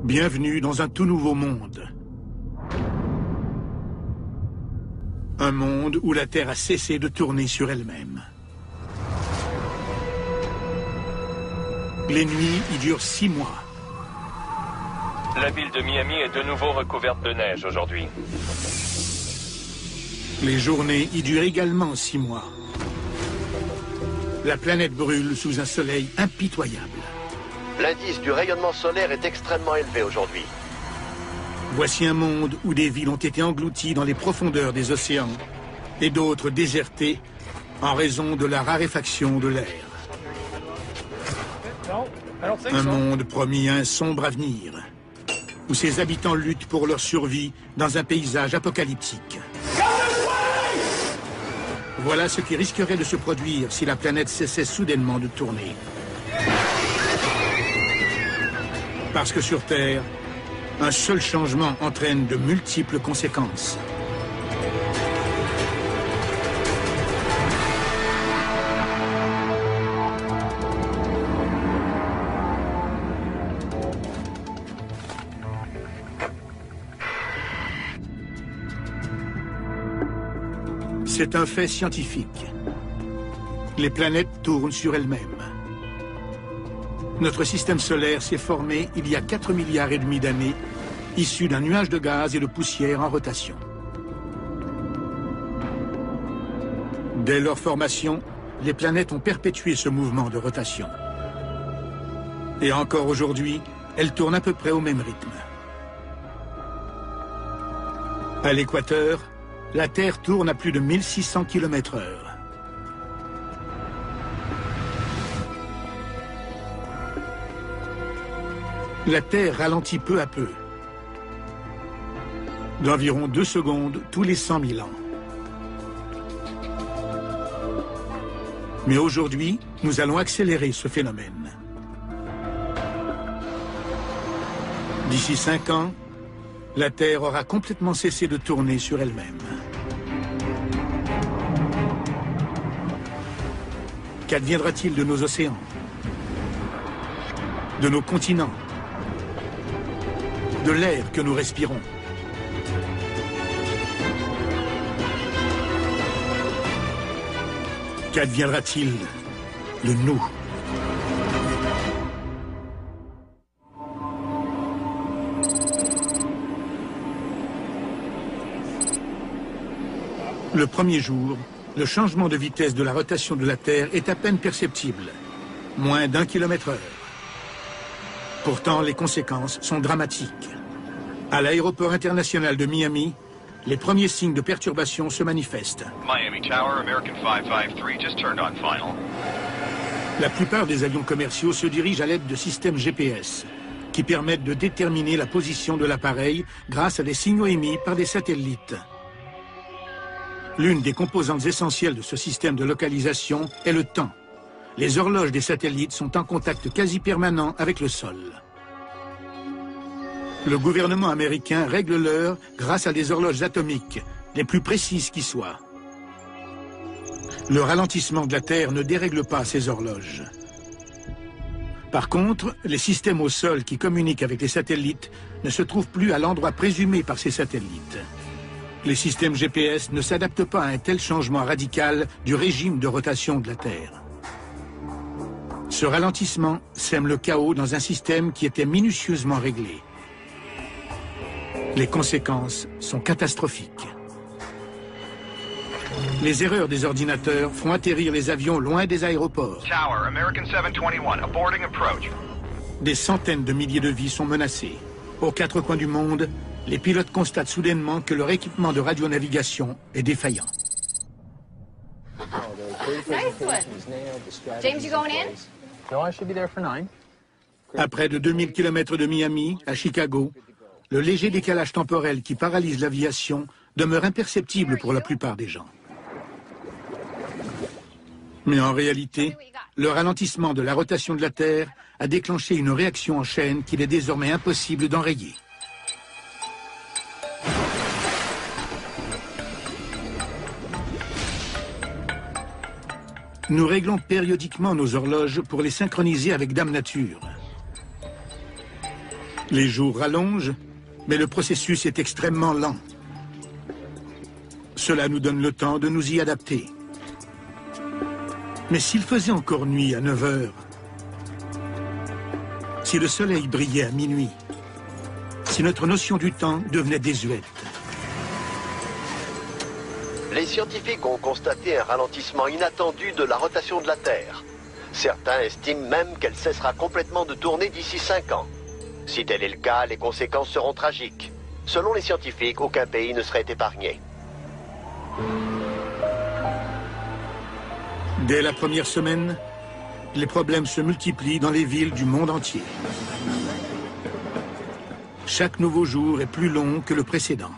Bienvenue dans un tout nouveau monde. Un monde où la Terre a cessé de tourner sur elle-même. Les nuits y durent 6 mois. La ville de Miami est de nouveau recouverte de neige aujourd'hui. Les journées y durent également 6 mois. La planète brûle sous un soleil impitoyable. L'indice du rayonnement solaire est extrêmement élevé aujourd'hui. Voici un monde où des villes ont été englouties dans les profondeurs des océans et d'autres désertées en raison de la raréfaction de l'air. Un monde promis à un sombre avenir, où ses habitants luttent pour leur survie dans un paysage apocalyptique. Voilà ce qui risquerait de se produire si la planète cessait soudainement de tourner. Parce que sur Terre, un seul changement entraîne de multiples conséquences. C'est un fait scientifique. Les planètes tournent sur elles-mêmes. Notre système solaire s'est formé il y a 4,5 milliards d'années, issu d'un nuage de gaz et de poussière en rotation. Dès leur formation, les planètes ont perpétué ce mouvement de rotation. Et encore aujourd'hui, elles tournent à peu près au même rythme. À l'équateur, la Terre tourne à plus de 1600 km/h. La Terre ralentit peu à peu, d'environ 2 secondes tous les 100 000 ans. Mais aujourd'hui, nous allons accélérer ce phénomène. D'ici 5 ans, la Terre aura complètement cessé de tourner sur elle-même. Qu'adviendra-t-il de nos océans, de nos continents, de l'air que nous respirons? Qu'adviendra-t-il de nous? Le premier jour, le changement de vitesse de la rotation de la Terre est à peine perceptible, moins d'1 km/h. Pourtant, les conséquences sont dramatiques. À l'aéroport international de Miami, les premiers signes de perturbation se manifestent. Miami Tower, American 553, just turned on final. La plupart des avions commerciaux se dirigent à l'aide de systèmes GPS, qui permettent de déterminer la position de l'appareil grâce à des signaux émis par des satellites. L'une des composantes essentielles de ce système de localisation est le temps. Les horloges des satellites sont en contact quasi permanent avec le sol. Le gouvernement américain règle l'heure grâce à des horloges atomiques, les plus précises qui soient. Le ralentissement de la Terre ne dérègle pas ces horloges. Par contre, les systèmes au sol qui communiquent avec les satellites ne se trouvent plus à l'endroit présumé par ces satellites. Les systèmes GPS ne s'adaptent pas à un tel changement radical du régime de rotation de la Terre. Ce ralentissement sème le chaos dans un système qui était minutieusement réglé. Les conséquences sont catastrophiques. Les erreurs des ordinateurs font atterrir les avions loin des aéroports. Tower, American 721, aborting approach. Des centaines de milliers de vies sont menacées. Aux 4 coins du monde, les pilotes constatent soudainement que leur équipement de radionavigation est défaillant. Nice one. James, you going in? No, I should be there for 9. À près de 2000 km de Miami, à Chicago, le léger décalage temporel qui paralyse l'aviation demeure imperceptible pour la plupart des gens. Mais en réalité, le ralentissement de la rotation de la Terre a déclenché une réaction en chaîne qu'il est désormais impossible d'enrayer. Nous réglons périodiquement nos horloges pour les synchroniser avec Dame Nature. Les jours rallongent, mais le processus est extrêmement lent. Cela nous donne le temps de nous y adapter. Mais s'il faisait encore nuit à 9 heures, si le soleil brillait à minuit, si notre notion du temps devenait désuète. Les scientifiques ont constaté un ralentissement inattendu de la rotation de la Terre. Certains estiment même qu'elle cessera complètement de tourner d'ici 5 ans. Si tel est le cas, les conséquences seront tragiques. Selon les scientifiques, aucun pays ne serait épargné. Dès la première semaine, les problèmes se multiplient dans les villes du monde entier. Chaque nouveau jour est plus long que le précédent.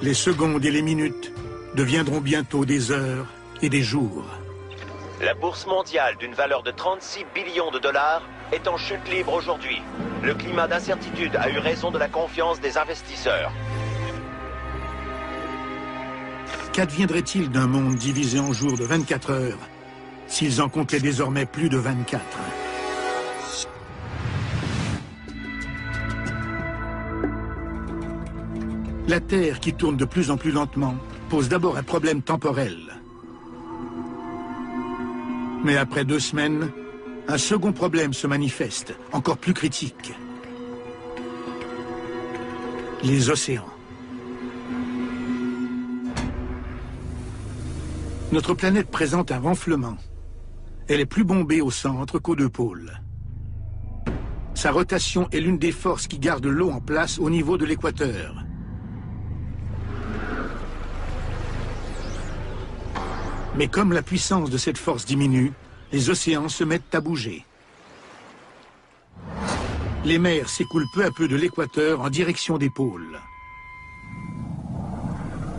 Les secondes et les minutes deviendront bientôt des heures et des jours. La bourse mondiale d'une valeur de 36 billions de dollars est en chute libre aujourd'hui. Le climat d'incertitude a eu raison de la confiance des investisseurs. Qu'adviendrait-il d'un monde divisé en jours de 24 heures s'ils en comptaient désormais plus de 24? La Terre, qui tourne de plus en plus lentement, pose d'abord un problème temporel. Mais après 2 semaines, un second problème se manifeste, encore plus critique. Les océans. Notre planète présente un renflement. Elle est plus bombée au centre qu'aux 2 pôles. Sa rotation est l'une des forces qui gardent l'eau en place au niveau de l'équateur. Mais comme la puissance de cette force diminue, les océans se mettent à bouger. Les mers s'écoulent peu à peu de l'équateur en direction des pôles.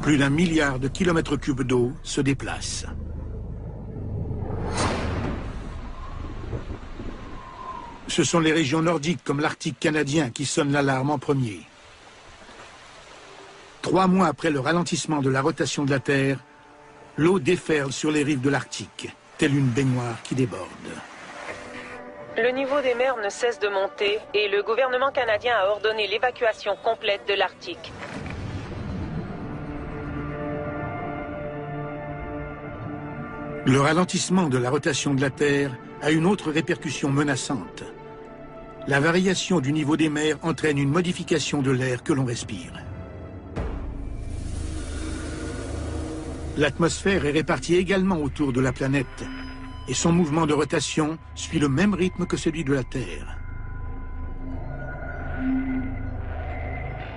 Plus d'1 milliard de kilomètres cubes d'eau se déplacent. Ce sont les régions nordiques comme l'Arctique canadien qui sonnent l'alarme en premier. 3 mois après le ralentissement de la rotation de la Terre, l'eau déferle sur les rives de l'Arctique, telle une baignoire qui déborde. Le niveau des mers ne cesse de monter et le gouvernement canadien a ordonné l'évacuation complète de l'Arctique. Le ralentissement de la rotation de la Terre a une autre répercussion menaçante. La variation du niveau des mers entraîne une modification de l'air que l'on respire. L'atmosphère est répartie également autour de la planète et son mouvement de rotation suit le même rythme que celui de la Terre.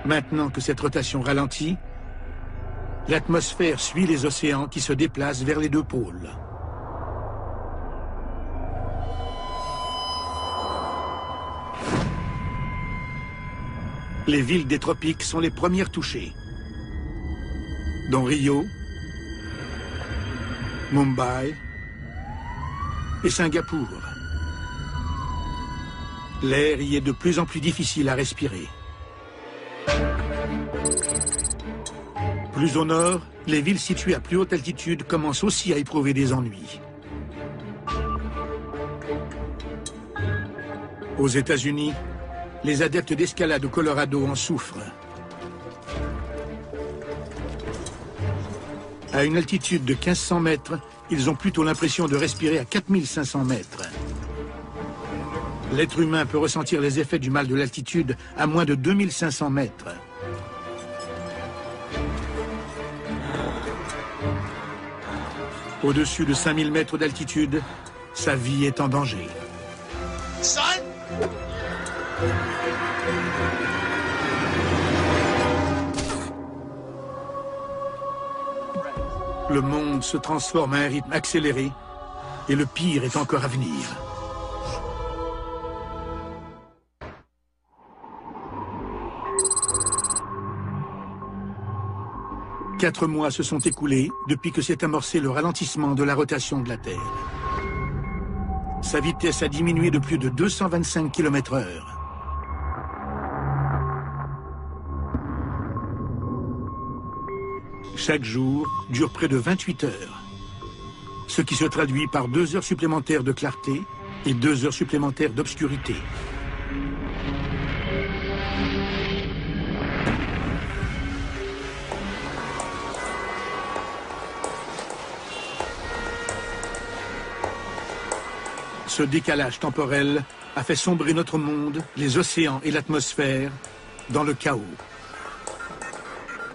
Maintenant que cette rotation ralentit, l'atmosphère suit les océans qui se déplacent vers les 2 pôles. Les villes des tropiques sont les premières touchées, dont Rio, Mumbai et Singapour. L'air y est de plus en plus difficile à respirer. Plus au nord, les villes situées à plus haute altitude commencent aussi à éprouver des ennuis. Aux États-Unis, les adeptes d'escalade au Colorado en souffrent. À une altitude de 1500 mètres, ils ont plutôt l'impression de respirer à 4500 mètres. L'être humain peut ressentir les effets du mal de l'altitude à moins de 2500 mètres. Au-dessus de 5000 mètres d'altitude, sa vie est en danger. Le monde se transforme à un rythme accéléré et le pire est encore à venir. Quatre mois se sont écoulés depuis que s'est amorcé le ralentissement de la rotation de la Terre. Sa vitesse a diminué de plus de 225 km/h. Chaque jour dure près de 28 heures. ce qui se traduit par 2 heures supplémentaires de clarté et 2 heures supplémentaires d'obscurité. Ce décalage temporel a fait sombrer notre monde, les océans et l'atmosphère dans le chaos.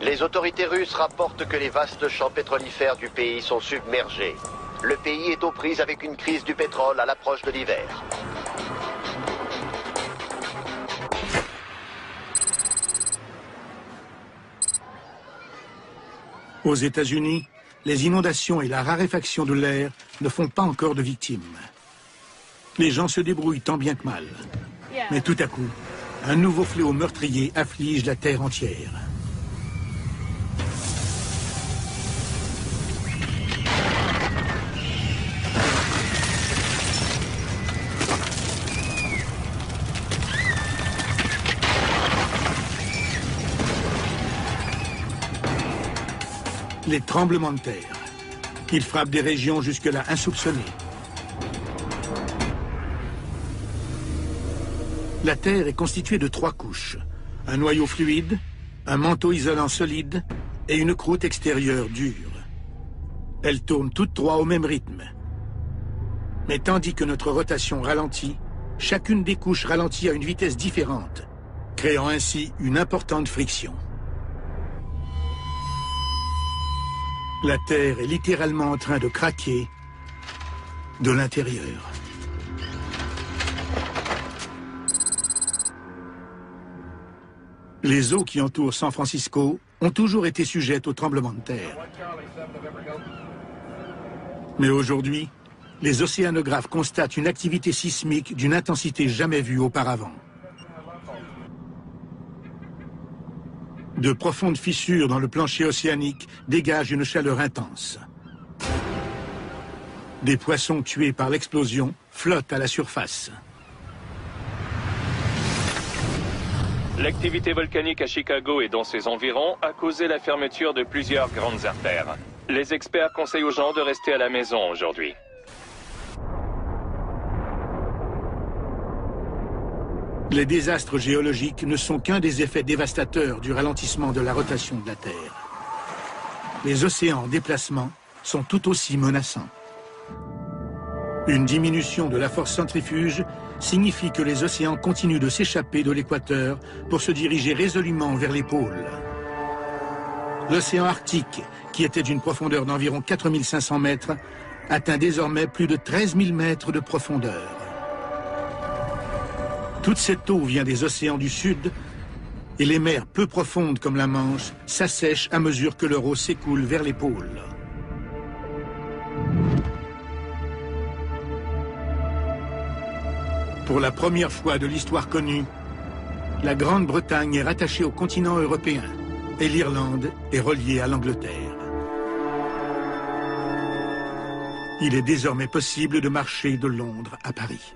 Les autorités russes rapportent que les vastes champs pétrolifères du pays sont submergés. Le pays est aux prises avec une crise du pétrole à l'approche de l'hiver. Aux États-Unis, les inondations et la raréfaction de l'air ne font pas encore de victimes. Les gens se débrouillent tant bien que mal. Mais tout à coup, un nouveau fléau meurtrier afflige la Terre entière. Les tremblements de terre. Ils frappent des régions jusque-là insoupçonnées. La Terre est constituée de 3 couches. Un noyau fluide, un manteau isolant solide et une croûte extérieure dure. Elles tournent toutes 3 au même rythme. Mais tandis que notre rotation ralentit, chacune des couches ralentit à une vitesse différente, créant ainsi une importante friction. La Terre est littéralement en train de craquer de l'intérieur. Les eaux qui entourent San Francisco ont toujours été sujettes aux tremblements de terre. Mais aujourd'hui, les océanographes constatent une activité sismique d'une intensité jamais vue auparavant. De profondes fissures dans le plancher océanique dégagent une chaleur intense. Des poissons tués par l'explosion flottent à la surface. L'activité volcanique à Chicago et dans ses environs a causé la fermeture de plusieurs grandes artères. Les experts conseillent aux gens de rester à la maison aujourd'hui. Les désastres géologiques ne sont qu'un des effets dévastateurs du ralentissement de la rotation de la Terre. Les océans en déplacement sont tout aussi menaçants. Une diminution de la force centrifuge signifie que les océans continuent de s'échapper de l'équateur pour se diriger résolument vers les pôles. L'océan Arctique, qui était d'une profondeur d'environ 4500 mètres, atteint désormais plus de 13 000 mètres de profondeur. Toute cette eau vient des océans du Sud et les mers peu profondes comme la Manche s'assèchent à mesure que leur eau s'écoule vers les pôles. Pour la première fois de l'histoire connue, la Grande-Bretagne est rattachée au continent européen et l'Irlande est reliée à l'Angleterre. Il est désormais possible de marcher de Londres à Paris.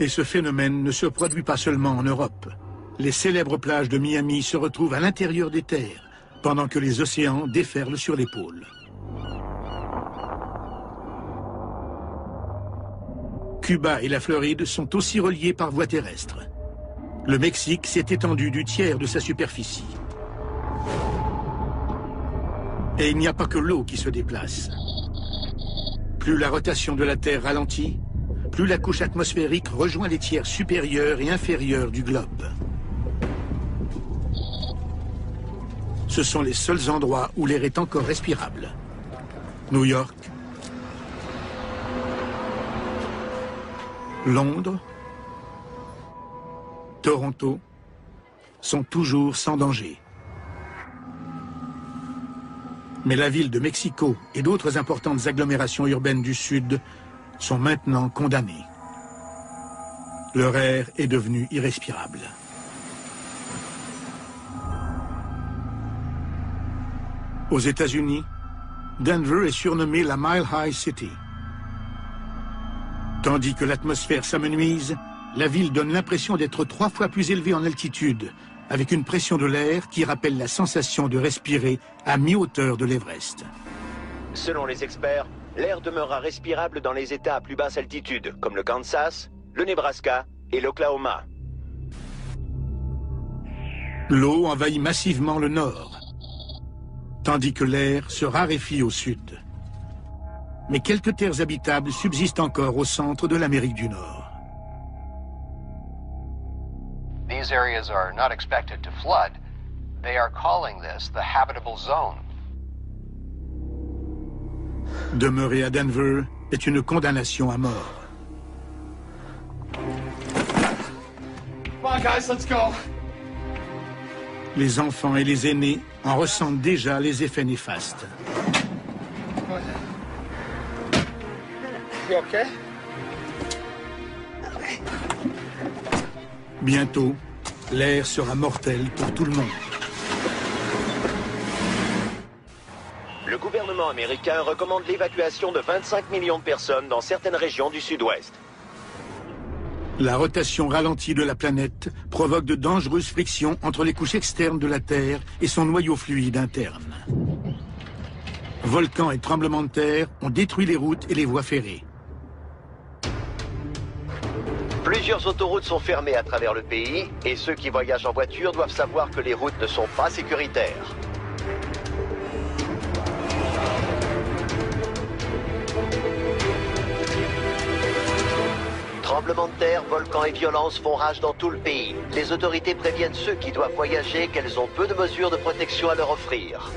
Et ce phénomène ne se produit pas seulement en Europe. Les célèbres plages de Miami se retrouvent à l'intérieur des terres, pendant que les océans déferlent sur les pôles. Cuba et la Floride sont aussi reliés par voie terrestre. Le Mexique s'est étendu du tiers de sa superficie. Et il n'y a pas que l'eau qui se déplace. Plus la rotation de la Terre ralentit, plus la couche atmosphérique rejoint les tiers supérieurs et inférieurs du globe. Ce sont les seuls endroits où l'air est encore respirable. New York, Londres, Toronto sont toujours sans danger. Mais la ville de Mexico et d'autres importantes agglomérations urbaines du Sud sont maintenant condamnées. Leur air est devenu irrespirable. Aux États-Unis, Denver est surnommée la Mile High City. Tandis que l'atmosphère s'amenuise, la ville donne l'impression d'être 3 fois plus élevée en altitude avec une pression de l'air qui rappelle la sensation de respirer à mi-hauteur de l'Everest. Selon les experts, l'air demeurera respirable dans les États à plus basse altitude, comme le Kansas, le Nebraska et l'Oklahoma. L'eau envahit massivement le nord, tandis que l'air se raréfie au sud. Mais quelques terres habitables subsistent encore au centre de l'Amérique du Nord. These areas are not expected to flood. They are calling this the habitable zone. Demeurer à Denver est une condamnation à mort. Come on, guys, let's go. Les enfants et les aînés en ressentent déjà les effets néfastes. You okay? Bientôt, l'air sera mortel pour tout le monde. Le gouvernement américain recommande l'évacuation de 25 millions de personnes dans certaines régions du sud-ouest. La rotation ralentie de la planète provoque de dangereuses frictions entre les couches externes de la Terre et son noyau fluide interne. Volcans et tremblements de terre ont détruit les routes et les voies ferrées. Plusieurs autoroutes sont fermées à travers le pays et ceux qui voyagent en voiture doivent savoir que les routes ne sont pas sécuritaires. Tremblements de terre, volcans et violences font rage dans tout le pays. Les autorités préviennent ceux qui doivent voyager qu'elles ont peu de mesures de protection à leur offrir.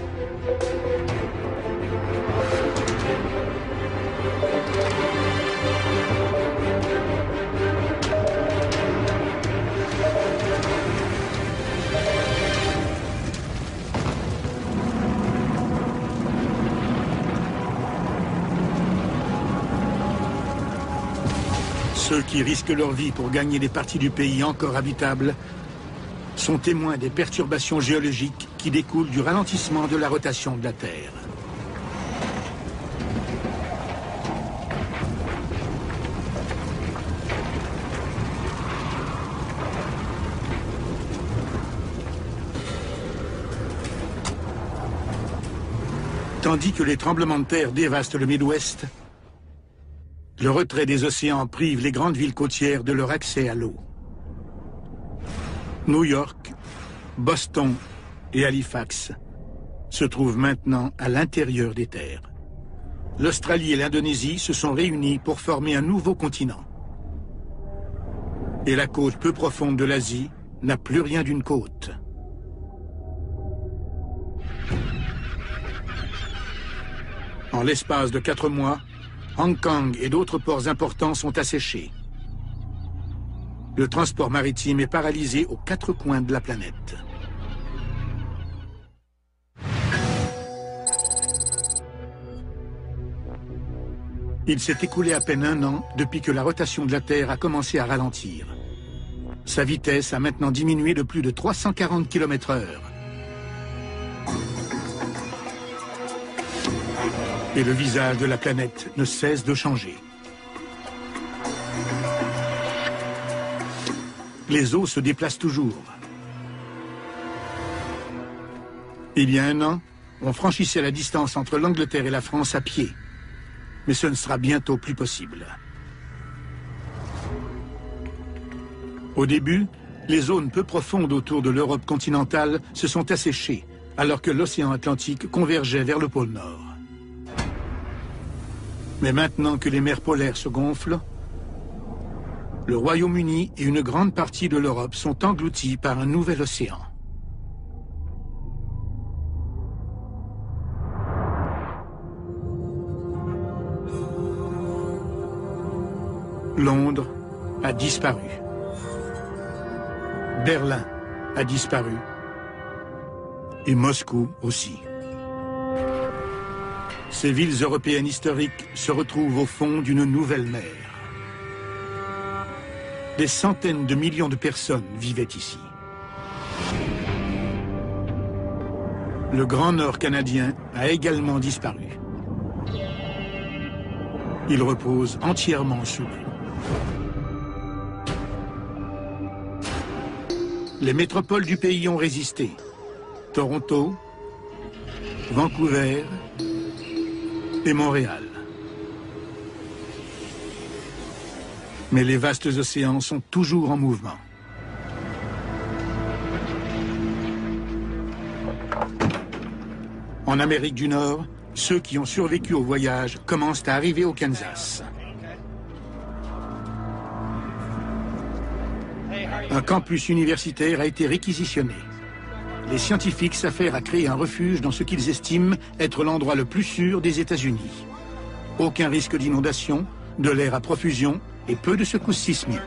Ceux qui risquent leur vie pour gagner des parties du pays encore habitables sont témoins des perturbations géologiques qui découlent du ralentissement de la rotation de la Terre. Tandis que les tremblements de terre dévastent le Midwest, le retrait des océans prive les grandes villes côtières de leur accès à l'eau. New York, Boston et Halifax se trouvent maintenant à l'intérieur des terres. L'Australie et l'Indonésie se sont réunis pour former un nouveau continent. Et la côte peu profonde de l'Asie n'a plus rien d'une côte. En l'espace de 4 mois, Hong Kong et d'autres ports importants sont asséchés. Le transport maritime est paralysé aux 4 coins de la planète. Il s'est écoulé à peine 1 an depuis que la rotation de la Terre a commencé à ralentir. Sa vitesse a maintenant diminué de plus de 340 km/h. Et le visage de la planète ne cesse de changer. Les eaux se déplacent toujours. Il y a 1 an, on franchissait la distance entre l'Angleterre et la France à pied. Mais ce ne sera bientôt plus possible. Au début, les zones peu profondes autour de l'Europe continentale se sont asséchées, alors que l'océan Atlantique convergeait vers le pôle Nord. Mais maintenant que les mers polaires se gonflent, le Royaume-Uni et une grande partie de l'Europe sont engloutis par un nouvel océan. Londres a disparu. Berlin a disparu. Et Moscou aussi. Ces villes européennes historiques se retrouvent au fond d'une nouvelle mer. Des centaines de millions de personnes vivaient ici. Le Grand Nord canadien a également disparu. Il repose entièrement sous l'eau. Les métropoles du pays ont résisté. Toronto, Vancouver et Montréal. Mais les vastes océans sont toujours en mouvement. En Amérique du Nord, ceux qui ont survécu au voyage commencent à arriver au Kansas. Un campus universitaire a été réquisitionné. Les scientifiques s'affairent à créer un refuge dans ce qu'ils estiment être l'endroit le plus sûr des États-Unis. Aucun risque d'inondation, de l'air à profusion et peu de secousses sismiques.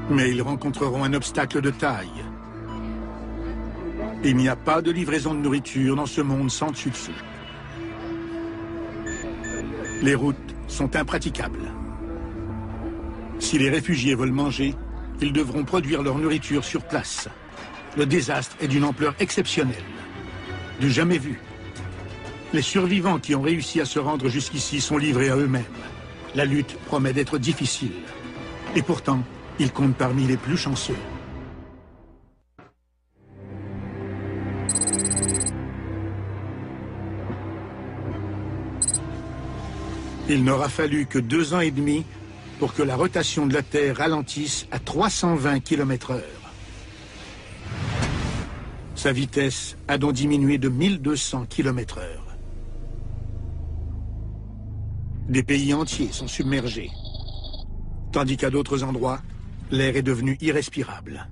Mais ils rencontreront un obstacle de taille. Il n'y a pas de livraison de nourriture dans ce monde sans dessus-dessous. Les routes sont impraticables. Si les réfugiés veulent manger, ils devront produire leur nourriture sur place. Le désastre est d'une ampleur exceptionnelle, du jamais vu. Les survivants qui ont réussi à se rendre jusqu'ici sont livrés à eux-mêmes. La lutte promet d'être difficile. Et pourtant, ils comptent parmi les plus chanceux. Il n'aura fallu que 2 ans et demi pour que la rotation de la Terre ralentisse à 320 km/h. Sa vitesse a donc diminué de 1200 km/h. Des pays entiers sont submergés, tandis qu'à d'autres endroits, l'air est devenu irrespirable.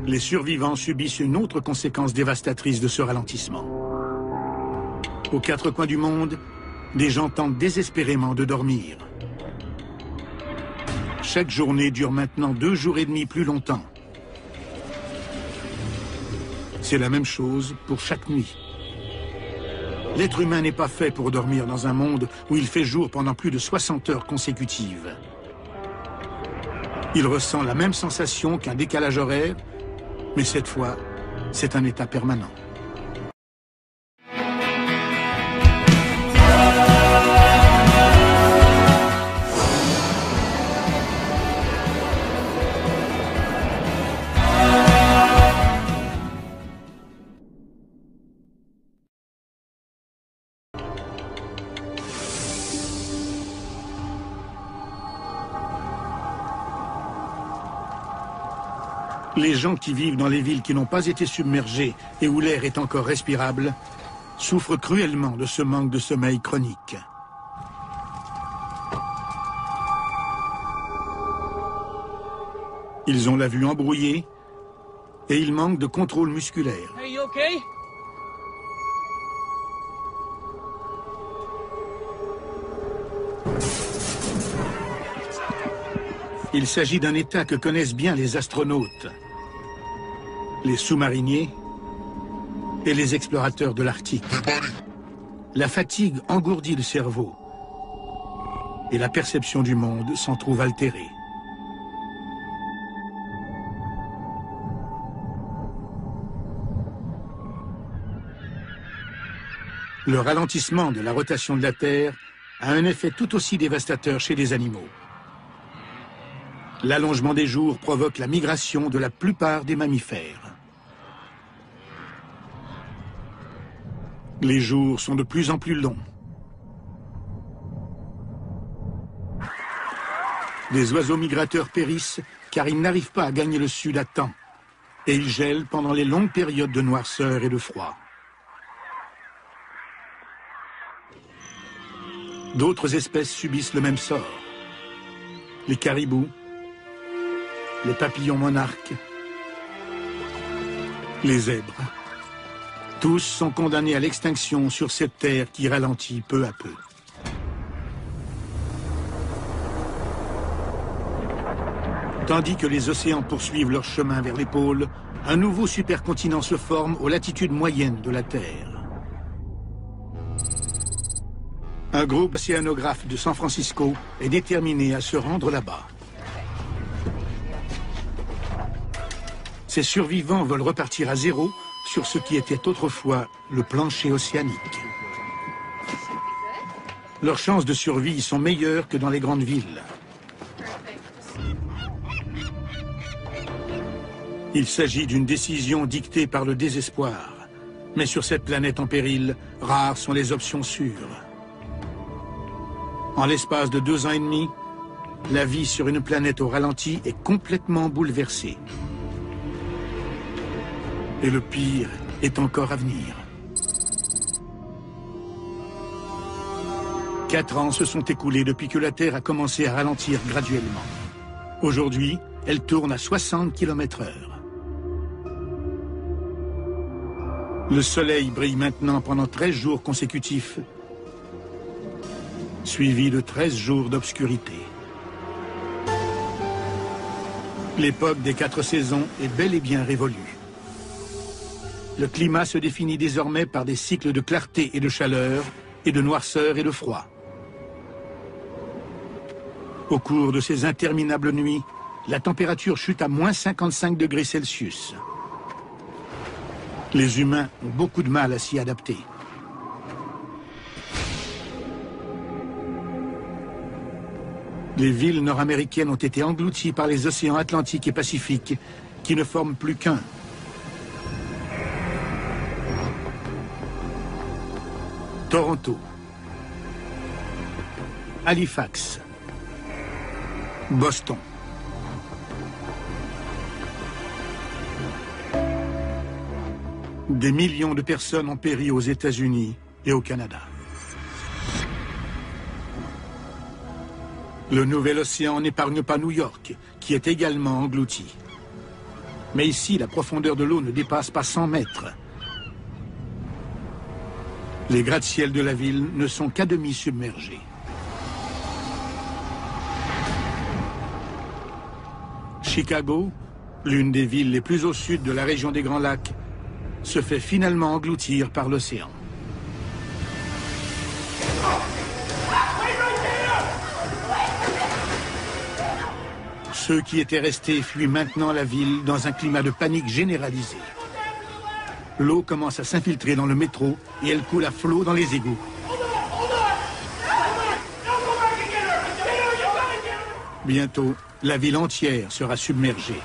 Les survivants subissent une autre conséquence dévastatrice de ce ralentissement. Aux 4 coins du monde, des gens tentent désespérément de dormir. Chaque journée dure maintenant 2 jours et demi plus longtemps. C'est la même chose pour chaque nuit. L'être humain n'est pas fait pour dormir dans un monde où il fait jour pendant plus de 60 heures consécutives. Il ressent la même sensation qu'un décalage horaire, mais cette fois, c'est un état permanent. Les gens qui vivent dans les villes qui n'ont pas été submergées et où l'air est encore respirable souffrent cruellement de ce manque de sommeil chronique. Ils ont la vue embrouillée et ils manquent de contrôle musculaire. Hey, you okay? Il s'agit d'un état que connaissent bien les astronautes, les sous-mariniers et les explorateurs de l'Arctique. La fatigue engourdit le cerveau et la perception du monde s'en trouve altérée. Le ralentissement de la rotation de la Terre a un effet tout aussi dévastateur chez les animaux. L'allongement des jours provoque la migration de la plupart des mammifères. Les jours sont de plus en plus longs. Des oiseaux migrateurs périssent car ils n'arrivent pas à gagner le sud à temps et ils gèlent pendant les longues périodes de noirceur et de froid. D'autres espèces subissent le même sort. Les caribous, les papillons monarques, les zèbres. Tous sont condamnés à l'extinction sur cette terre qui ralentit peu à peu. Tandis que les océans poursuivent leur chemin vers les pôles, un nouveau supercontinent se forme aux latitudes moyennes de la Terre. Un groupe océanographe de San Francisco est déterminé à se rendre là-bas. Ces survivants veulent repartir à zéro sur ce qui était autrefois le plancher océanique. Leurs chances de survie y sont meilleures que dans les grandes villes. Il s'agit d'une décision dictée par le désespoir. Mais sur cette planète en péril, rares sont les options sûres. En l'espace de 2 ans et demi, la vie sur une planète au ralenti est complètement bouleversée. Et le pire est encore à venir. 4 ans se sont écoulés depuis que la Terre a commencé à ralentir graduellement. Aujourd'hui, elle tourne à 60 km/h. Le soleil brille maintenant pendant 13 jours consécutifs, suivi de 13 jours d'obscurité. L'époque des 4 saisons est bel et bien révolue. Le climat se définit désormais par des cycles de clarté et de chaleur, et de noirceur et de froid. Au cours de ces interminables nuits, la température chute à moins 55 degrés Celsius. Les humains ont beaucoup de mal à s'y adapter. Les villes nord-américaines ont été englouties par les océans Atlantique et Pacifique, qui ne forment plus qu'un. Toronto, Halifax, Boston. Des millions de personnes ont péri aux États-Unis et au Canada. Le nouvel océan n'épargne pas New York, qui est également englouti. Mais ici, la profondeur de l'eau ne dépasse pas 100 mètres. Les gratte-ciels de la ville ne sont qu'à demi submergés. Chicago, l'une des villes les plus au sud de la région des Grands Lacs, se fait finalement engloutir par l'océan. Ceux qui étaient restés fuient maintenant la ville dans un climat de panique généralisée. L'eau commence à s'infiltrer dans le métro et elle coule à flot dans les égouts. Bientôt, la ville entière sera submergée.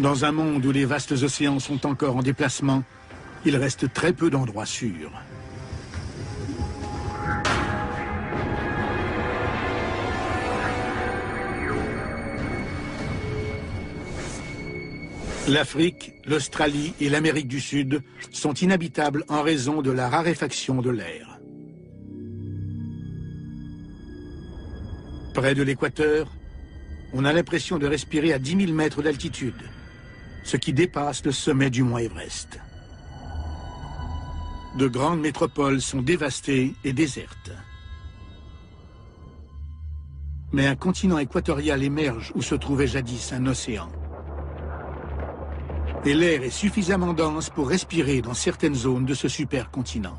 Dans un monde où les vastes océans sont encore en déplacement, il reste très peu d'endroits sûrs. L'Afrique, l'Australie et l'Amérique du Sud sont inhabitables en raison de la raréfaction de l'air. Près de l'équateur, on a l'impression de respirer à 10 000 mètres d'altitude, ce qui dépasse le sommet du mont Everest. De grandes métropoles sont dévastées et désertes. Mais un continent équatorial émerge où se trouvait jadis un océan. Et l'air est suffisamment dense pour respirer dans certaines zones de ce supercontinent.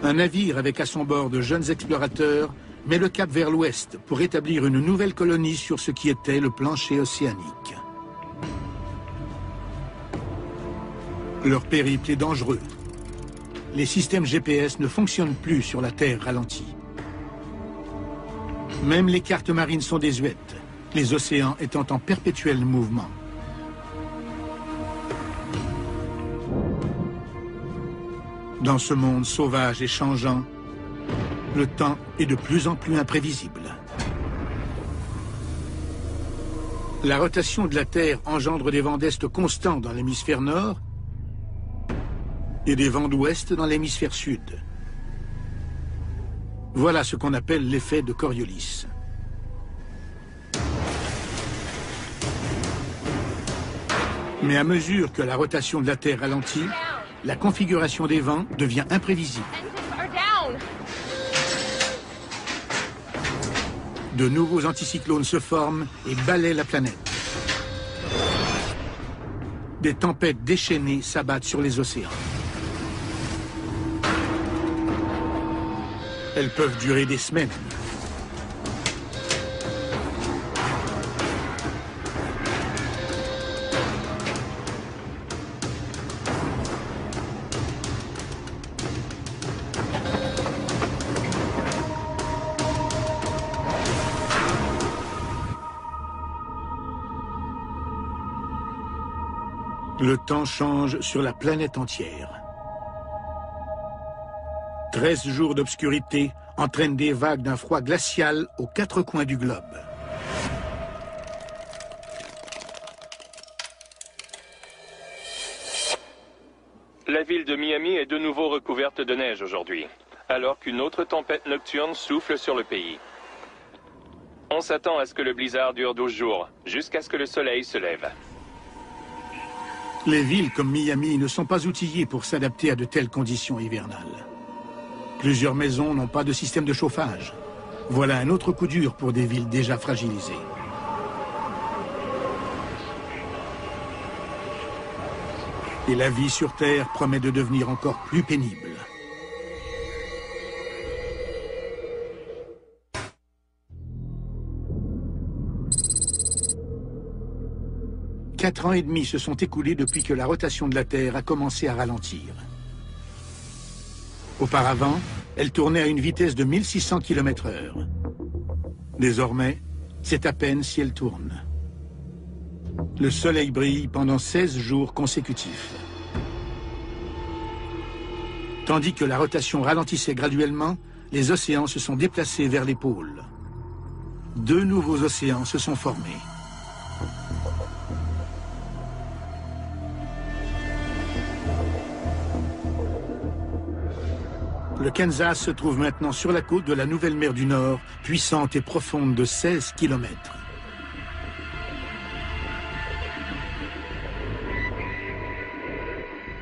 Un navire avec à son bord de jeunes explorateurs met le cap vers l'ouest pour établir une nouvelle colonie sur ce qui était le plancher océanique. Leur périple est dangereux. Les systèmes GPS ne fonctionnent plus sur la Terre ralentie. Même les cartes marines sont désuètes, les océans étant en perpétuel mouvement. Dans ce monde sauvage et changeant, le temps est de plus en plus imprévisible. La rotation de la Terre engendre des vents d'est constants dans l'hémisphère nord et des vents d'ouest dans l'hémisphère sud. Voilà ce qu'on appelle l'effet de Coriolis. Mais à mesure que la rotation de la Terre ralentit, la configuration des vents devient imprévisible. De nouveaux anticyclones se forment et balaient la planète. Des tempêtes déchaînées s'abattent sur les océans. Elles peuvent durer des semaines. Le temps change sur la planète entière. 13 jours d'obscurité entraînent des vagues d'un froid glacial aux 4 coins du globe. La ville de Miami est de nouveau recouverte de neige aujourd'hui, alors qu'une autre tempête nocturne souffle sur le pays. On s'attend à ce que le blizzard dure 12 jours, jusqu'à ce que le soleil se lève. Les villes comme Miami ne sont pas outillées pour s'adapter à de telles conditions hivernales. Plusieurs maisons n'ont pas de système de chauffage. Voilà un autre coup dur pour des villes déjà fragilisées. Et la vie sur Terre promet de devenir encore plus pénible. Quatre ans et demi se sont écoulés depuis que la rotation de la Terre a commencé à ralentir. Auparavant, elle tournait à une vitesse de 1600 km/h. Désormais, c'est à peine si elle tourne. Le soleil brille pendant 16 jours consécutifs. Tandis que la rotation ralentissait graduellement, les océans se sont déplacés vers les pôles. 2 nouveaux océans se sont formés. Le Kansas se trouve maintenant sur la côte de la nouvelle mer du Nord, puissante et profonde de 16 km.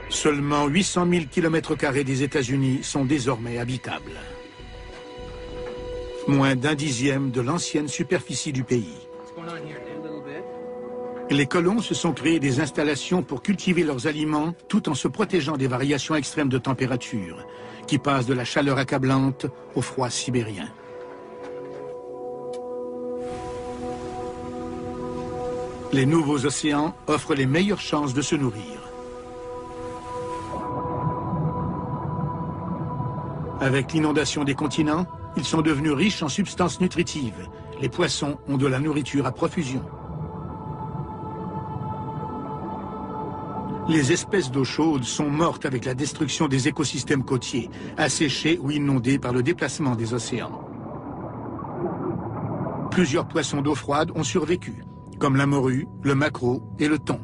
Seulement 800 000 km² des États-Unis sont désormais habitables. Moins d'un dixième de l'ancienne superficie du pays. Les colons se sont créés des installations pour cultiver leurs aliments tout en se protégeant des variations extrêmes de température, qui passent de la chaleur accablante au froid sibérien. Les nouveaux océans offrent les meilleures chances de se nourrir. Avec l'inondation des continents, ils sont devenus riches en substances nutritives. Les poissons ont de la nourriture à profusion. Les espèces d'eau chaude sont mortes avec la destruction des écosystèmes côtiers, asséchés ou inondés par le déplacement des océans. Plusieurs poissons d'eau froide ont survécu, comme la morue, le maquereau et le thon.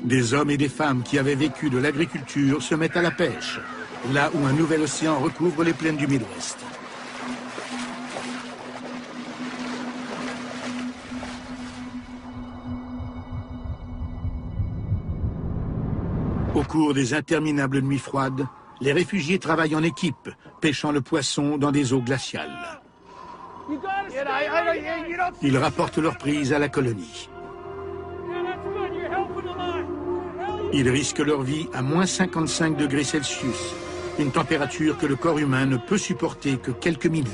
Des hommes et des femmes qui avaient vécu de l'agriculture se mettent à la pêche, là où un nouvel océan recouvre les plaines du Midwest. Au cours des interminables nuits froides, les réfugiés travaillent en équipe, pêchant le poisson dans des eaux glaciales. Ils rapportent leur prise à la colonie. Ils risquent leur vie à moins 55 degrés Celsius, une température que le corps humain ne peut supporter que quelques minutes.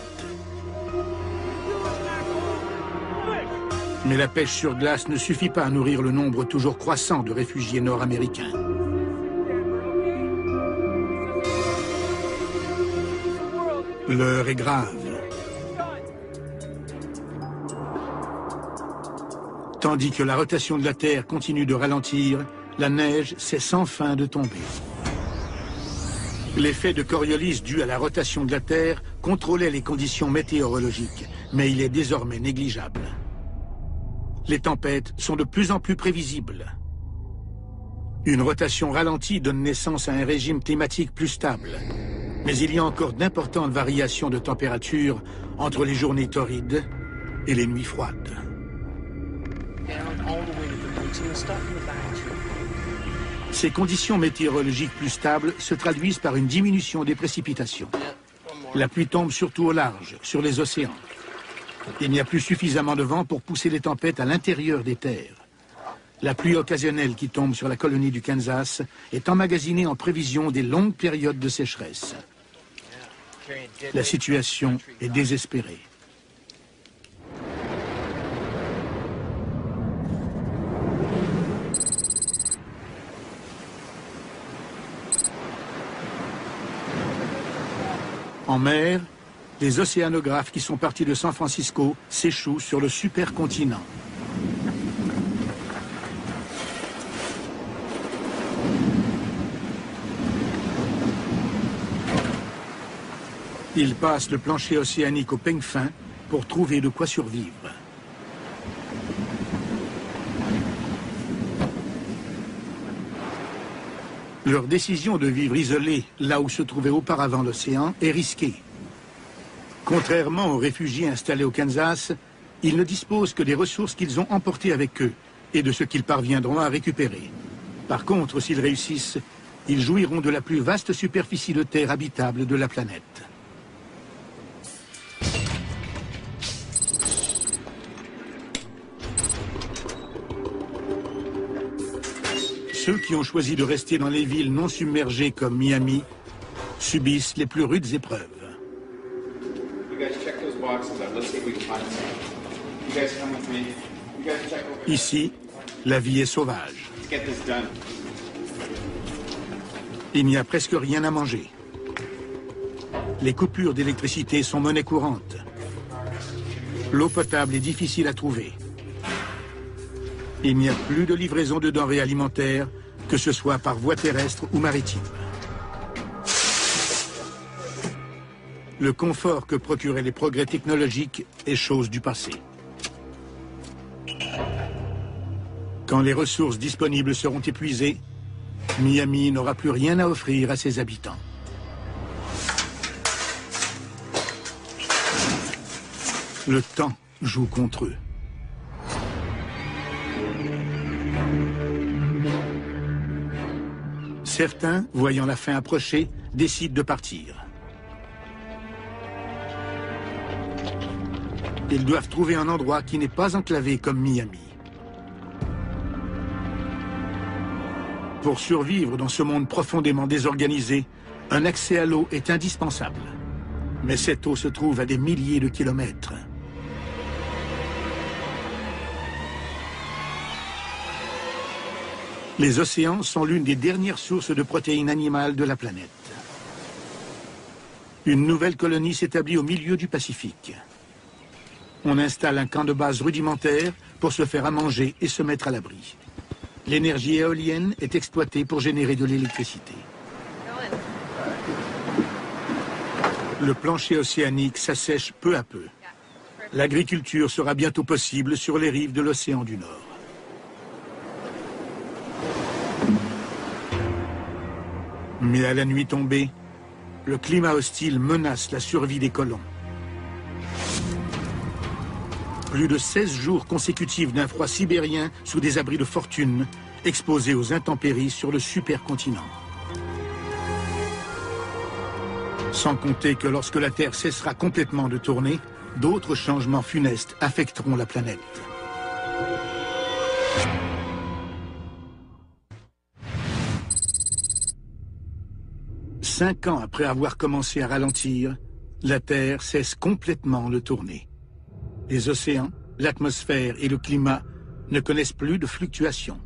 Mais la pêche sur glace ne suffit pas à nourrir le nombre toujours croissant de réfugiés nord-américains. L'heure est grave. Tandis que la rotation de la Terre continue de ralentir, la neige cesse sans fin de tomber. L'effet de Coriolis dû à la rotation de la Terre contrôlait les conditions météorologiques, mais il est désormais négligeable. Les tempêtes sont de plus en plus prévisibles. Une rotation ralentie donne naissance à un régime climatique plus stable. Mais il y a encore d'importantes variations de température entre les journées torrides et les nuits froides. Ces conditions météorologiques plus stables se traduisent par une diminution des précipitations. La pluie tombe surtout au large, sur les océans. Il n'y a plus suffisamment de vent pour pousser les tempêtes à l'intérieur des terres. La pluie occasionnelle qui tombe sur la colonie du Kansas est emmagasinée en prévision des longues périodes de sécheresse. La situation est désespérée. En mer, les océanographes qui sont partis de San Francisco s'échouent sur le supercontinent. Ils passent le plancher océanique au peigne fin pour trouver de quoi survivre. Leur décision de vivre isolés, là où se trouvait auparavant l'océan, est risquée. Contrairement aux réfugiés installés au Kansas, ils ne disposent que des ressources qu'ils ont emportées avec eux et de ce qu'ils parviendront à récupérer. Par contre, s'ils réussissent, ils jouiront de la plus vaste superficie de terre habitable de la planète. Ceux qui ont choisi de rester dans les villes non submergées comme Miami subissent les plus rudes épreuves. Ici, la vie est sauvage. Il n'y a presque rien à manger. Les coupures d'électricité sont monnaie courante. L'eau potable est difficile à trouver. Il n'y a plus de livraison de denrées alimentaires, que ce soit par voie terrestre ou maritime. Le confort que procuraient les progrès technologiques est chose du passé. Quand les ressources disponibles seront épuisées, Miami n'aura plus rien à offrir à ses habitants. Le temps joue contre eux. Certains, voyant la fin approcher, décident de partir. Ils doivent trouver un endroit qui n'est pas enclavé comme Miami. Pour survivre dans ce monde profondément désorganisé, un accès à l'eau est indispensable. Mais cette eau se trouve à des milliers de kilomètres. Les océans sont l'une des dernières sources de protéines animales de la planète. Une nouvelle colonie s'établit au milieu du Pacifique. On installe un camp de base rudimentaire pour se faire à manger et se mettre à l'abri. L'énergie éolienne est exploitée pour générer de l'électricité. Le plancher océanique s'assèche peu à peu. L'agriculture sera bientôt possible sur les rives de l'océan du Nord. Mais à la nuit tombée, le climat hostile menace la survie des colons. Plus de 16 jours consécutifs d'un froid sibérien sous des abris de fortune, exposés aux intempéries sur le supercontinent. Sans compter que lorsque la Terre cessera complètement de tourner, d'autres changements funestes affecteront la planète. Cinq ans après avoir commencé à ralentir, la Terre cesse complètement de tourner. Les océans, l'atmosphère et le climat ne connaissent plus de fluctuations.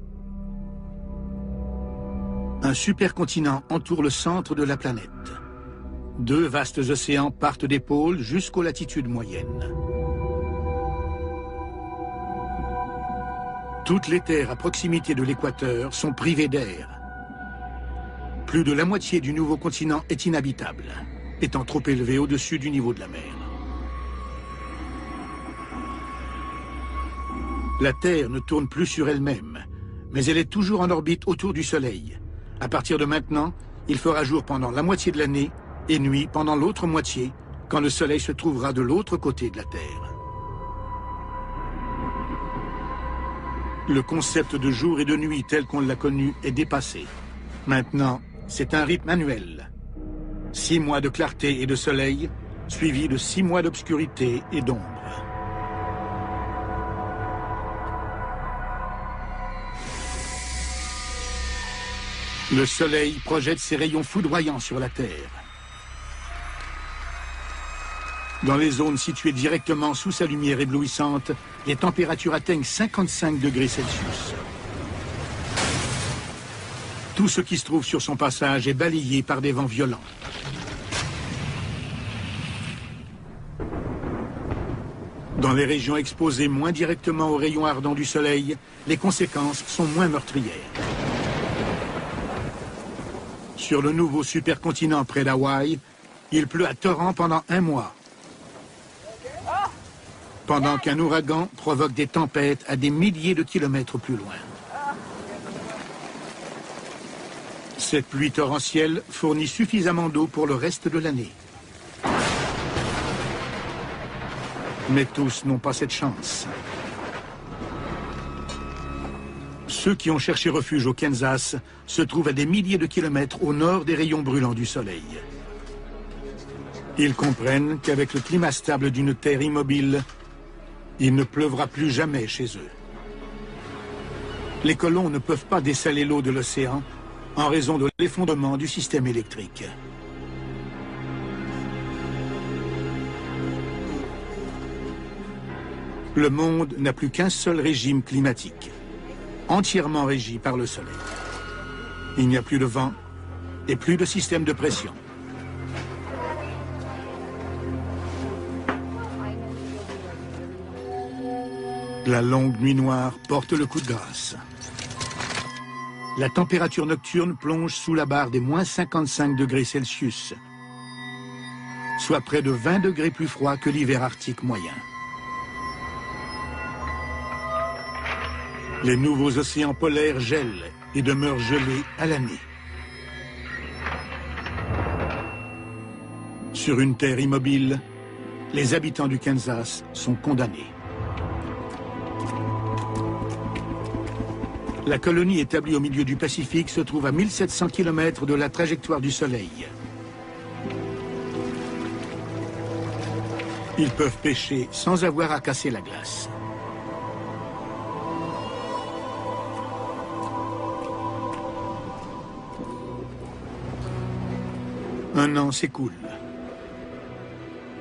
Un supercontinent entoure le centre de la planète. Deux vastes océans partent des pôles jusqu'aux latitudes moyennes. Toutes les terres à proximité de l'équateur sont privées d'air. Plus de la moitié du nouveau continent est inhabitable, étant trop élevé au-dessus du niveau de la mer. La Terre ne tourne plus sur elle-même, mais elle est toujours en orbite autour du Soleil. À partir de maintenant, il fera jour pendant la moitié de l'année et nuit pendant l'autre moitié, quand le Soleil se trouvera de l'autre côté de la Terre. Le concept de jour et de nuit tel qu'on l'a connu est dépassé. Maintenant, c'est un rythme annuel. 6 mois de clarté et de soleil, suivis de 6 mois d'obscurité et d'ombre. Le Soleil projette ses rayons foudroyants sur la Terre. Dans les zones situées directement sous sa lumière éblouissante, les températures atteignent 55 degrés Celsius. Tout ce qui se trouve sur son passage est balayé par des vents violents. Dans les régions exposées moins directement aux rayons ardents du Soleil, les conséquences sont moins meurtrières. Sur le nouveau supercontinent près d'Hawaï, il pleut à torrents pendant 1 mois. Pendant qu'un ouragan provoque des tempêtes à des milliers de kilomètres plus loin. Cette pluie torrentielle fournit suffisamment d'eau pour le reste de l'année. Mais tous n'ont pas cette chance. Ceux qui ont cherché refuge au Kansas se trouvent à des milliers de kilomètres au nord des rayons brûlants du Soleil. Ils comprennent qu'avec le climat stable d'une terre immobile, il ne pleuvra plus jamais chez eux. Les colons ne peuvent pas dessaler l'eau de l'océan en raison de l'effondrement du système électrique. Le monde n'a plus qu'un seul régime climatique, entièrement régi par le Soleil. Il n'y a plus de vent et plus de système de pression. La longue nuit noire porte le coup de grâce. La température nocturne plonge sous la barre des moins 55 degrés Celsius, soit près de 20 degrés plus froid que l'hiver arctique moyen. Les nouveaux océans polaires gèlent et demeurent gelés à l'année. Sur une terre immobile, les habitants du Kansas sont condamnés. La colonie établie au milieu du Pacifique se trouve à 1700 km de la trajectoire du Soleil. Ils peuvent pêcher sans avoir à casser la glace. Un an s'écoule.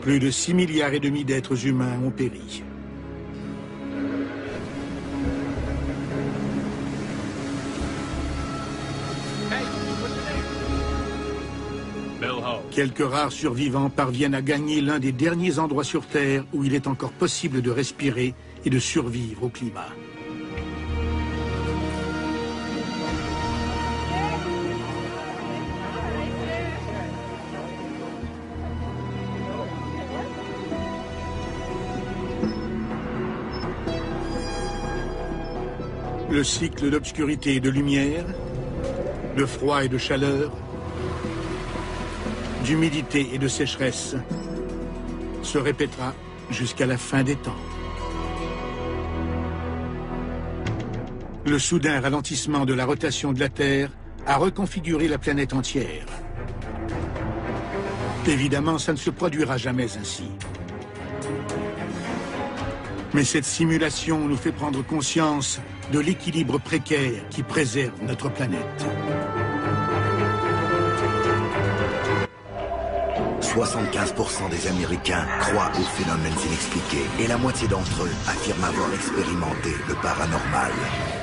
Plus de 6,5 milliards d'êtres humains ont péri. Quelques rares survivants parviennent à gagner l'un des derniers endroits sur Terre où il est encore possible de respirer et de survivre au climat. Le cycle d'obscurité et de lumière, de froid et de chaleur, d'humidité et de sécheresse se répétera jusqu'à la fin des temps. Le soudain ralentissement de la rotation de la Terre a reconfiguré la planète entière. Évidemment, ça ne se produira jamais ainsi. Mais cette simulation nous fait prendre conscience de l'équilibre précaire qui préserve notre planète. 75% des Américains croient aux phénomènes inexpliqués et la moitié d'entre eux affirment avoir expérimenté le paranormal.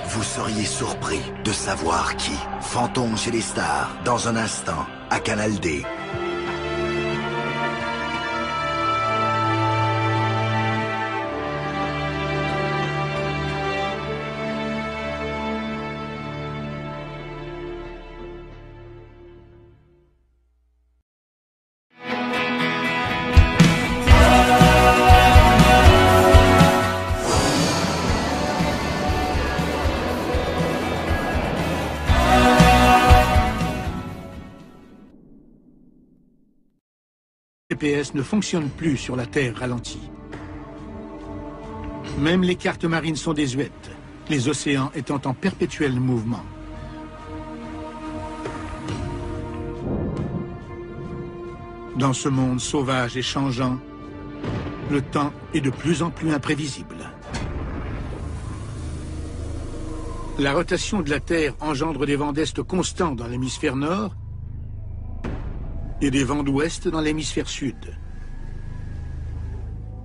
Vous seriez surpris de savoir qui. Fantôme chez les stars, dans un instant, à Canal D. Le GPS ne fonctionne plus sur la Terre ralentie. Même les cartes marines sont désuètes, les océans étant en perpétuel mouvement. Dans ce monde sauvage et changeant, le temps est de plus en plus imprévisible. La rotation de la Terre engendre des vents d'est constants dans l'hémisphère nord et des vents d'ouest dans l'hémisphère sud.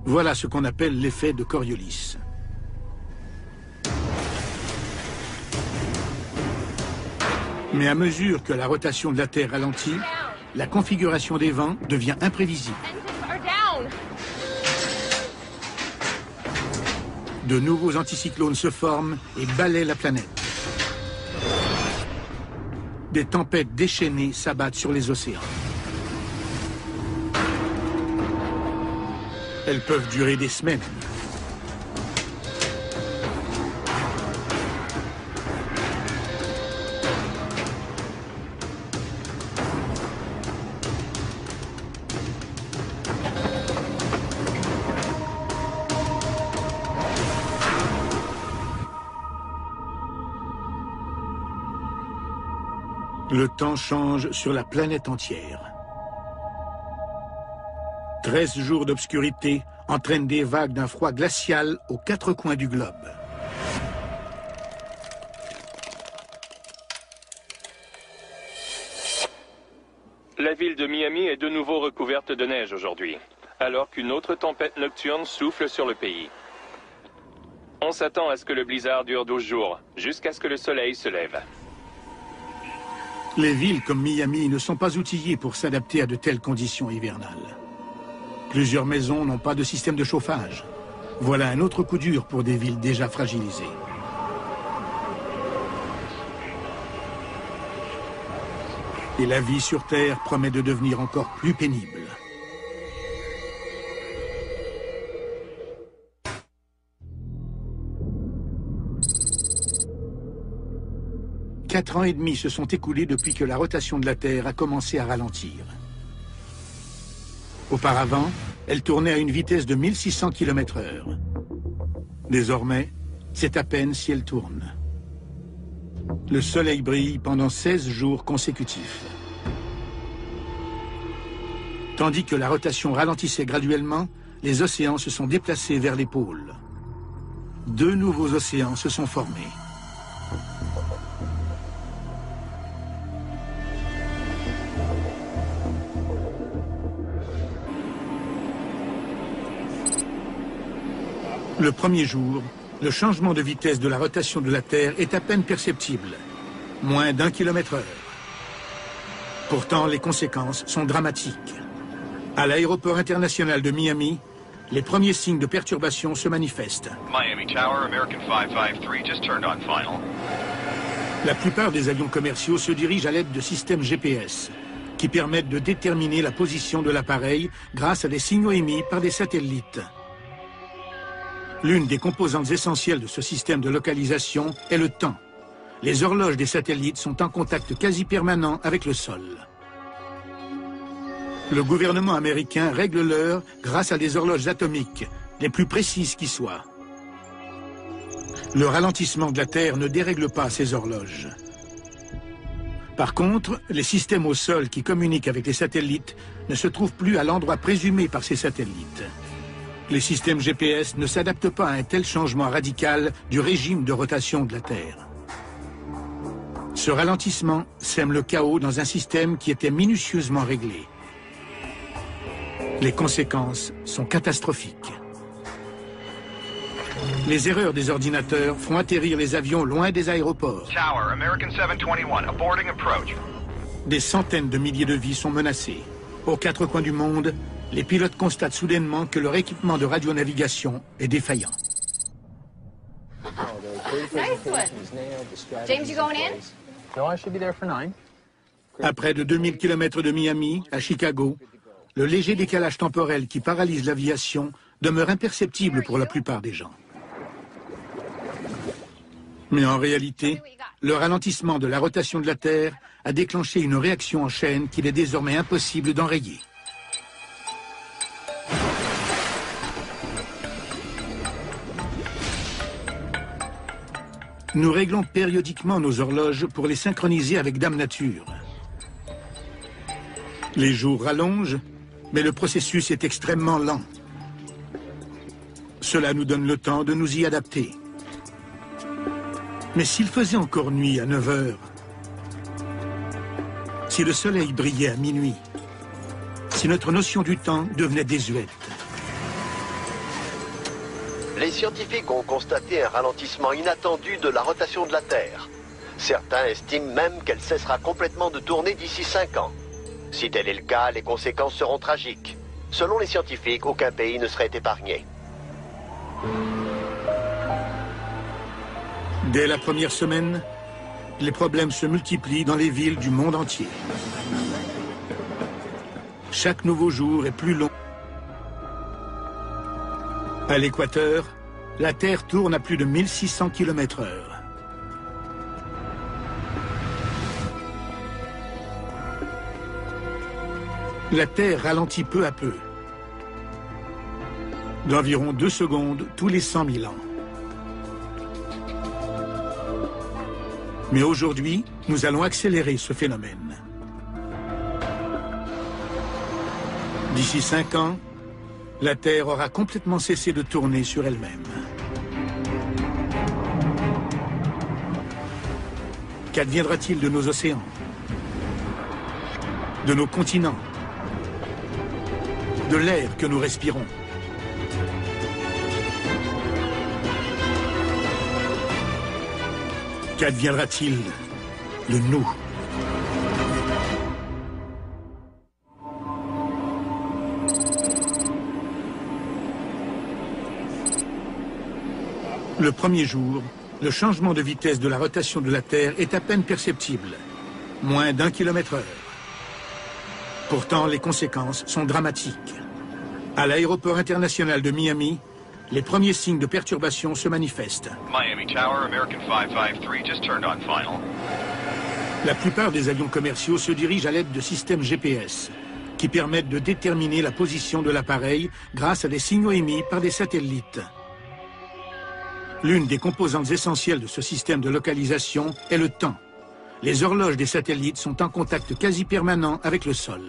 Voilà ce qu'on appelle l'effet de Coriolis. Mais à mesure que la rotation de la Terre ralentit, la configuration des vents devient imprévisible. De nouveaux anticyclones se forment et balaient la planète. Des tempêtes déchaînées s'abattent sur les océans. Elles peuvent durer des semaines. Le temps change sur la planète entière. 13 jours d'obscurité entraînent des vagues d'un froid glacial aux 4 coins du globe. La ville de Miami est de nouveau recouverte de neige aujourd'hui, alors qu'une autre tempête nocturne souffle sur le pays. On s'attend à ce que le blizzard dure 12 jours, jusqu'à ce que le soleil se lève. Les villes comme Miami ne sont pas outillées pour s'adapter à de telles conditions hivernales. Plusieurs maisons n'ont pas de système de chauffage. Voilà un autre coup dur pour des villes déjà fragilisées. Et la vie sur Terre promet de devenir encore plus pénible. Quatre ans et demi se sont écoulés depuis que la rotation de la Terre a commencé à ralentir. Auparavant, elle tournait à une vitesse de 1600 km/h. Désormais, c'est à peine si elle tourne. Le soleil brille pendant 16 jours consécutifs. Tandis que la rotation ralentissait graduellement, les océans se sont déplacés vers les pôles. 2 nouveaux océans se sont formés. Le premier jour, le changement de vitesse de la rotation de la Terre est à peine perceptible, moins d'1 km/h. Pourtant, les conséquences sont dramatiques. À l'aéroport international de Miami, les premiers signes de perturbation se manifestent. Miami Tower, American 553, just turned on final. La plupart des avions commerciaux se dirigent à l'aide de systèmes GPS, qui permettent de déterminer la position de l'appareil grâce à des signaux émis par des satellites. L'une des composantes essentielles de ce système de localisation est le temps. Les horloges des satellites sont en contact quasi permanent avec le sol. Le gouvernement américain règle l'heure grâce à des horloges atomiques, les plus précises qui soient. Le ralentissement de la Terre ne dérègle pas ces horloges. Par contre, les systèmes au sol qui communiquent avec les satellites ne se trouvent plus à l'endroit présumé par ces satellites. Les systèmes GPS ne s'adaptent pas à un tel changement radical du régime de rotation de la Terre. Ce ralentissement sème le chaos dans un système qui était minutieusement réglé. Les conséquences sont catastrophiques. Les erreurs des ordinateurs font atterrir les avions loin des aéroports. Tower, American 721, aborting approach. Des centaines de milliers de vies sont menacées. Aux 4 coins du monde, les pilotes constatent soudainement que leur équipement de radionavigation est défaillant. Nice one. James, you going in? No, I should be there for 9. À près de 2000 km de Miami, à Chicago, le léger décalage temporel qui paralyse l'aviation demeure imperceptible pour la plupart des gens. Mais en réalité, le ralentissement de la rotation de la Terre a déclenché une réaction en chaîne qu'il est désormais impossible d'enrayer. Nous réglons périodiquement nos horloges pour les synchroniser avec Dame Nature. Les jours rallongent, mais le processus est extrêmement lent. Cela nous donne le temps de nous y adapter. Mais s'il faisait encore nuit à 9 heures, si le soleil brillait à minuit, si notre notion du temps devenait désuète. Les scientifiques ont constaté un ralentissement inattendu de la rotation de la Terre. Certains estiment même qu'elle cessera complètement de tourner d'ici 5 ans. Si tel est le cas, les conséquences seront tragiques. Selon les scientifiques, aucun pays ne serait épargné. Dès la première semaine, les problèmes se multiplient dans les villes du monde entier. Chaque nouveau jour est plus long. À l'équateur, la Terre tourne à plus de 1600 km/h. La Terre ralentit peu à peu, d'environ 2 secondes tous les 100 000 ans. Mais aujourd'hui, nous allons accélérer ce phénomène. D'ici 5 ans, la Terre aura complètement cessé de tourner sur elle-même. Qu'adviendra-t-il de nos océans? De nos continents? De l'air que nous respirons? Qu'adviendra-t-il de nous? Le premier jour, le changement de vitesse de la rotation de la Terre est à peine perceptible, moins d'1 km/h. Pourtant, les conséquences sont dramatiques. À l'aéroport international de Miami, les premiers signes de perturbation se manifestent. Miami Tower, American 553, just turned on final. La plupart des avions commerciaux se dirigent à l'aide de systèmes GPS, qui permettent de déterminer la position de l'appareil grâce à des signaux émis par des satellites. L'une des composantes essentielles de ce système de localisation est le temps. Les horloges des satellites sont en contact quasi permanent avec le sol.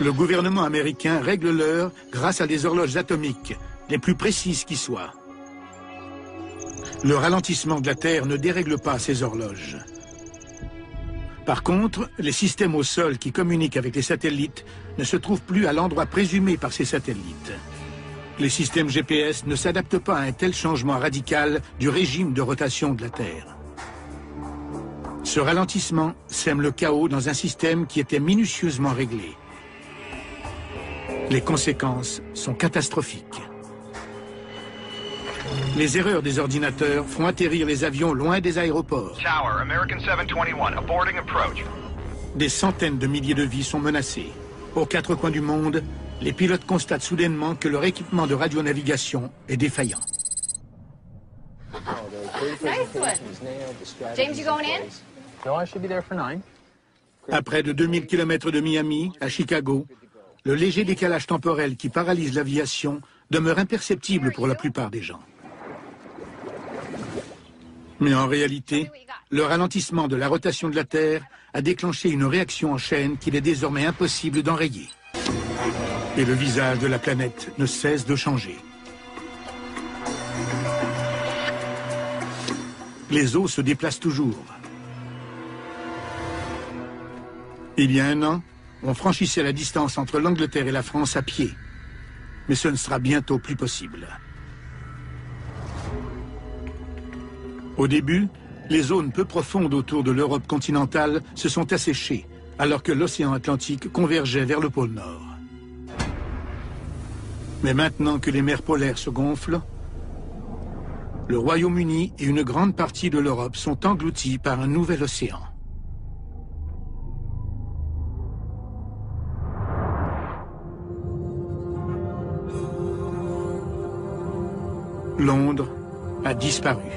Le gouvernement américain règle l'heure grâce à des horloges atomiques, les plus précises qui soient. Le ralentissement de la Terre ne dérègle pas ces horloges. Par contre, les systèmes au sol qui communiquent avec les satellites ne se trouvent plus à l'endroit présumé par ces satellites. Les systèmes GPS ne s'adaptent pas à un tel changement radical du régime de rotation de la Terre. Ce ralentissement sème le chaos dans un système qui était minutieusement réglé. Les conséquences sont catastrophiques. Les erreurs des ordinateurs font atterrir les avions loin des aéroports. Tower, American 721, aborting approach. Des centaines de milliers de vies sont menacées. Aux 4 coins du monde, les pilotes constatent soudainement que leur équipement de radionavigation est défaillant. Nice one. James, you going in? No, I should be there for 9. À près de 2000 km de Miami, à Chicago, le léger décalage temporel qui paralyse l'aviation demeure imperceptible pour la plupart des gens. Mais en réalité, le ralentissement de la rotation de la Terre a déclenché une réaction en chaîne qu'il est désormais impossible d'enrayer. Et le visage de la planète ne cesse de changer. Les eaux se déplacent toujours. Il y a 1 an, on franchissait la distance entre l'Angleterre et la France à pied. Mais ce ne sera bientôt plus possible. Au début, les zones peu profondes autour de l'Europe continentale se sont asséchées, alors que l'océan Atlantique convergeait vers le pôle Nord. Mais maintenant que les mers polaires se gonflent, le Royaume-Uni et une grande partie de l'Europe sont engloutis par un nouvel océan. Londres a disparu.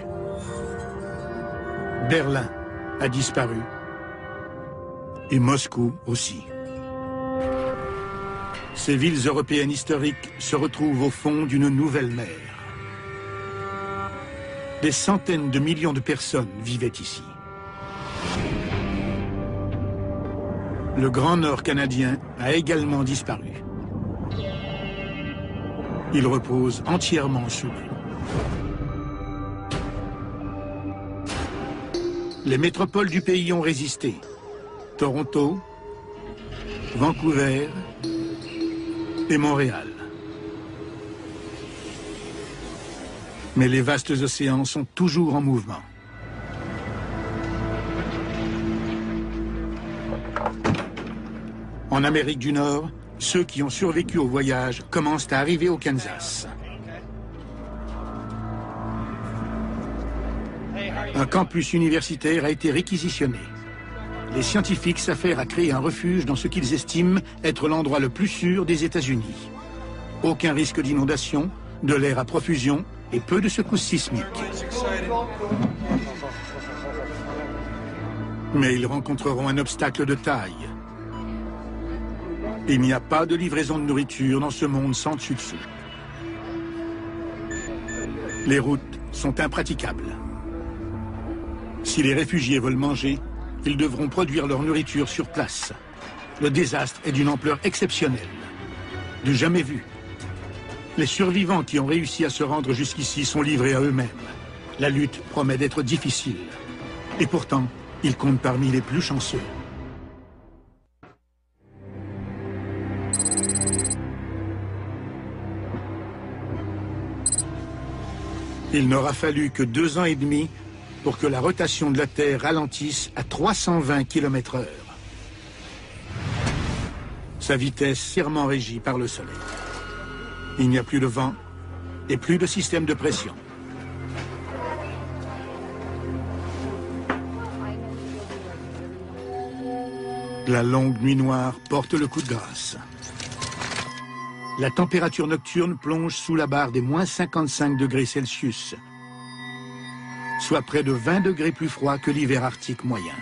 Berlin a disparu. Et Moscou aussi. Ces villes européennes historiques se retrouvent au fond d'une nouvelle mer. Des centaines de millions de personnes vivaient ici. Le Grand Nord canadien a également disparu. Il repose entièrement sous l'eau. Les métropoles du pays ont résisté. Toronto, Vancouver et Montréal. Mais les vastes océans sont toujours en mouvement. En Amérique du Nord, ceux qui ont survécu au voyage commencent à arriver au Kansas. Un campus universitaire a été réquisitionné. Les scientifiques s'affairent à créer un refuge dans ce qu'ils estiment être l'endroit le plus sûr des États-Unis. Aucun risque d'inondation, de l'air à profusion et peu de secousses sismiques. Mais ils rencontreront un obstacle de taille. Il n'y a pas de livraison de nourriture dans ce monde sans dessus-dessous. Les routes sont impraticables. Si les réfugiés veulent manger, ils devront produire leur nourriture sur place. Le désastre est d'une ampleur exceptionnelle, du jamais vu. Les survivants qui ont réussi à se rendre jusqu'ici sont livrés à eux-mêmes. La lutte promet d'être difficile. Et pourtant, ils comptent parmi les plus chanceux. Il n'aura fallu que 2 ans et demi pour que la rotation de la Terre ralentisse à 320 km/h. Sa vitesse serment régie par le Soleil. Il n'y a plus de vent et plus de système de pression. La longue nuit noire porte le coup de grâce. La température nocturne plonge sous la barre des moins 55 degrés Celsius, soit près de 20 degrés plus froid que l'hiver arctique moyen.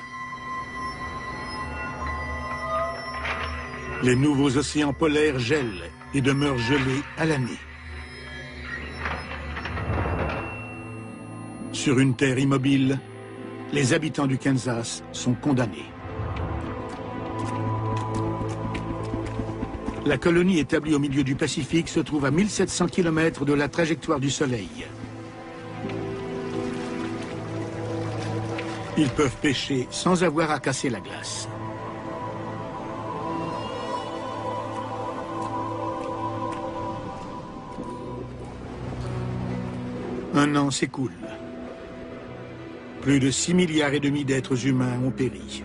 Les nouveaux océans polaires gèlent et demeurent gelés à l'année. Sur une terre immobile, les habitants du Kansas sont condamnés. La colonie établie au milieu du Pacifique se trouve à 1700 km de la trajectoire du Soleil. Ils peuvent pêcher sans avoir à casser la glace. Un an s'écoule. Plus de 6,5 milliards d'êtres humains ont péri.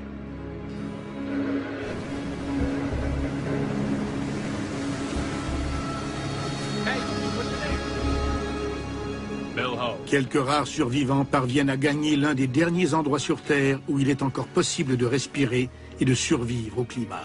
Quelques rares survivants parviennent à gagner l'un des derniers endroits sur Terre où il est encore possible de respirer et de survivre au climat.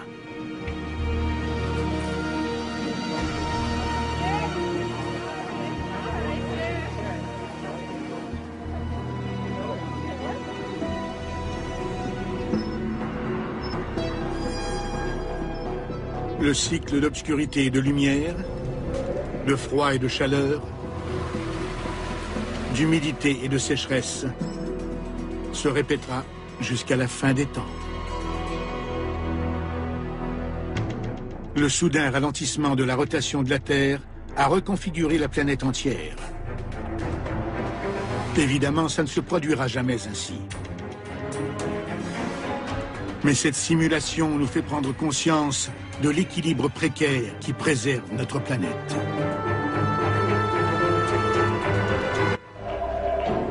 Le cycle d'obscurité et de lumière, de froid et de chaleur, d'humidité et de sécheresse se répétera jusqu'à la fin des temps. Le soudain ralentissement de la rotation de la Terre a reconfiguré la planète entière. Évidemment, ça ne se produira jamais ainsi. Mais cette simulation nous fait prendre conscience de l'équilibre précaire qui préserve notre planète.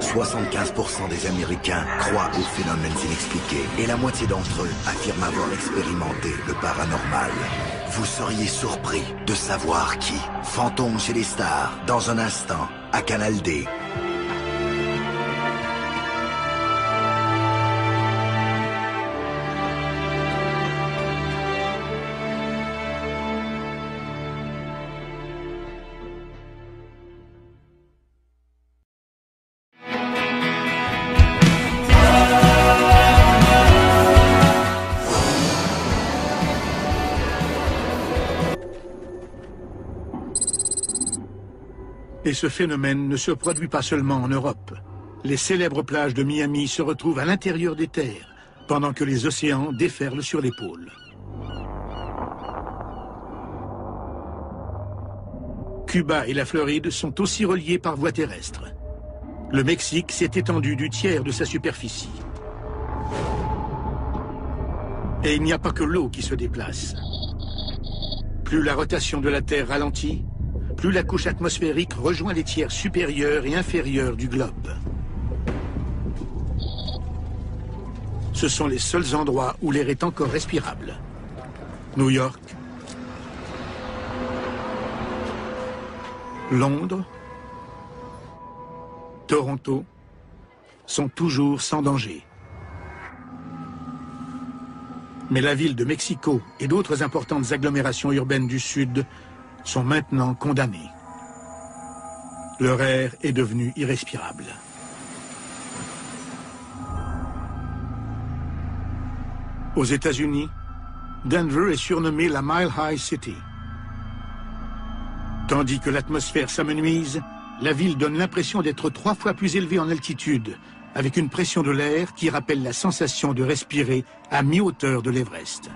75% des Américains croient aux phénomènes inexpliqués et la moitié d'entre eux affirment avoir expérimenté le paranormal. Vous seriez surpris de savoir qui. Fantôme chez les stars, dans un instant, à Canal D. Et ce phénomène ne se produit pas seulement en Europe. Les célèbres plages de Miami se retrouvent à l'intérieur des terres, pendant que les océans déferlent sur les pôles. Cuba et la Floride sont aussi reliés par voie terrestre. Le Mexique s'est étendu du tiers de sa superficie. Et il n'y a pas que l'eau qui se déplace. Plus la rotation de la Terre ralentit, plus la couche atmosphérique rejoint les tiers supérieurs et inférieurs du globe. Ce sont les seuls endroits où l'air est encore respirable. New York, Londres, Toronto sont toujours sans danger. Mais la ville de Mexico et d'autres importantes agglomérations urbaines du Sud sont maintenant condamnées. Leur air est devenu irrespirable. Aux États-Unis, Denver est surnommée la Mile High City. Tandis que l'atmosphère s'amenuise, la ville donne l'impression d'être 3 fois plus élevée en altitude, avec une pression de l'air qui rappelle la sensation de respirer à mi-hauteur de l'Everest.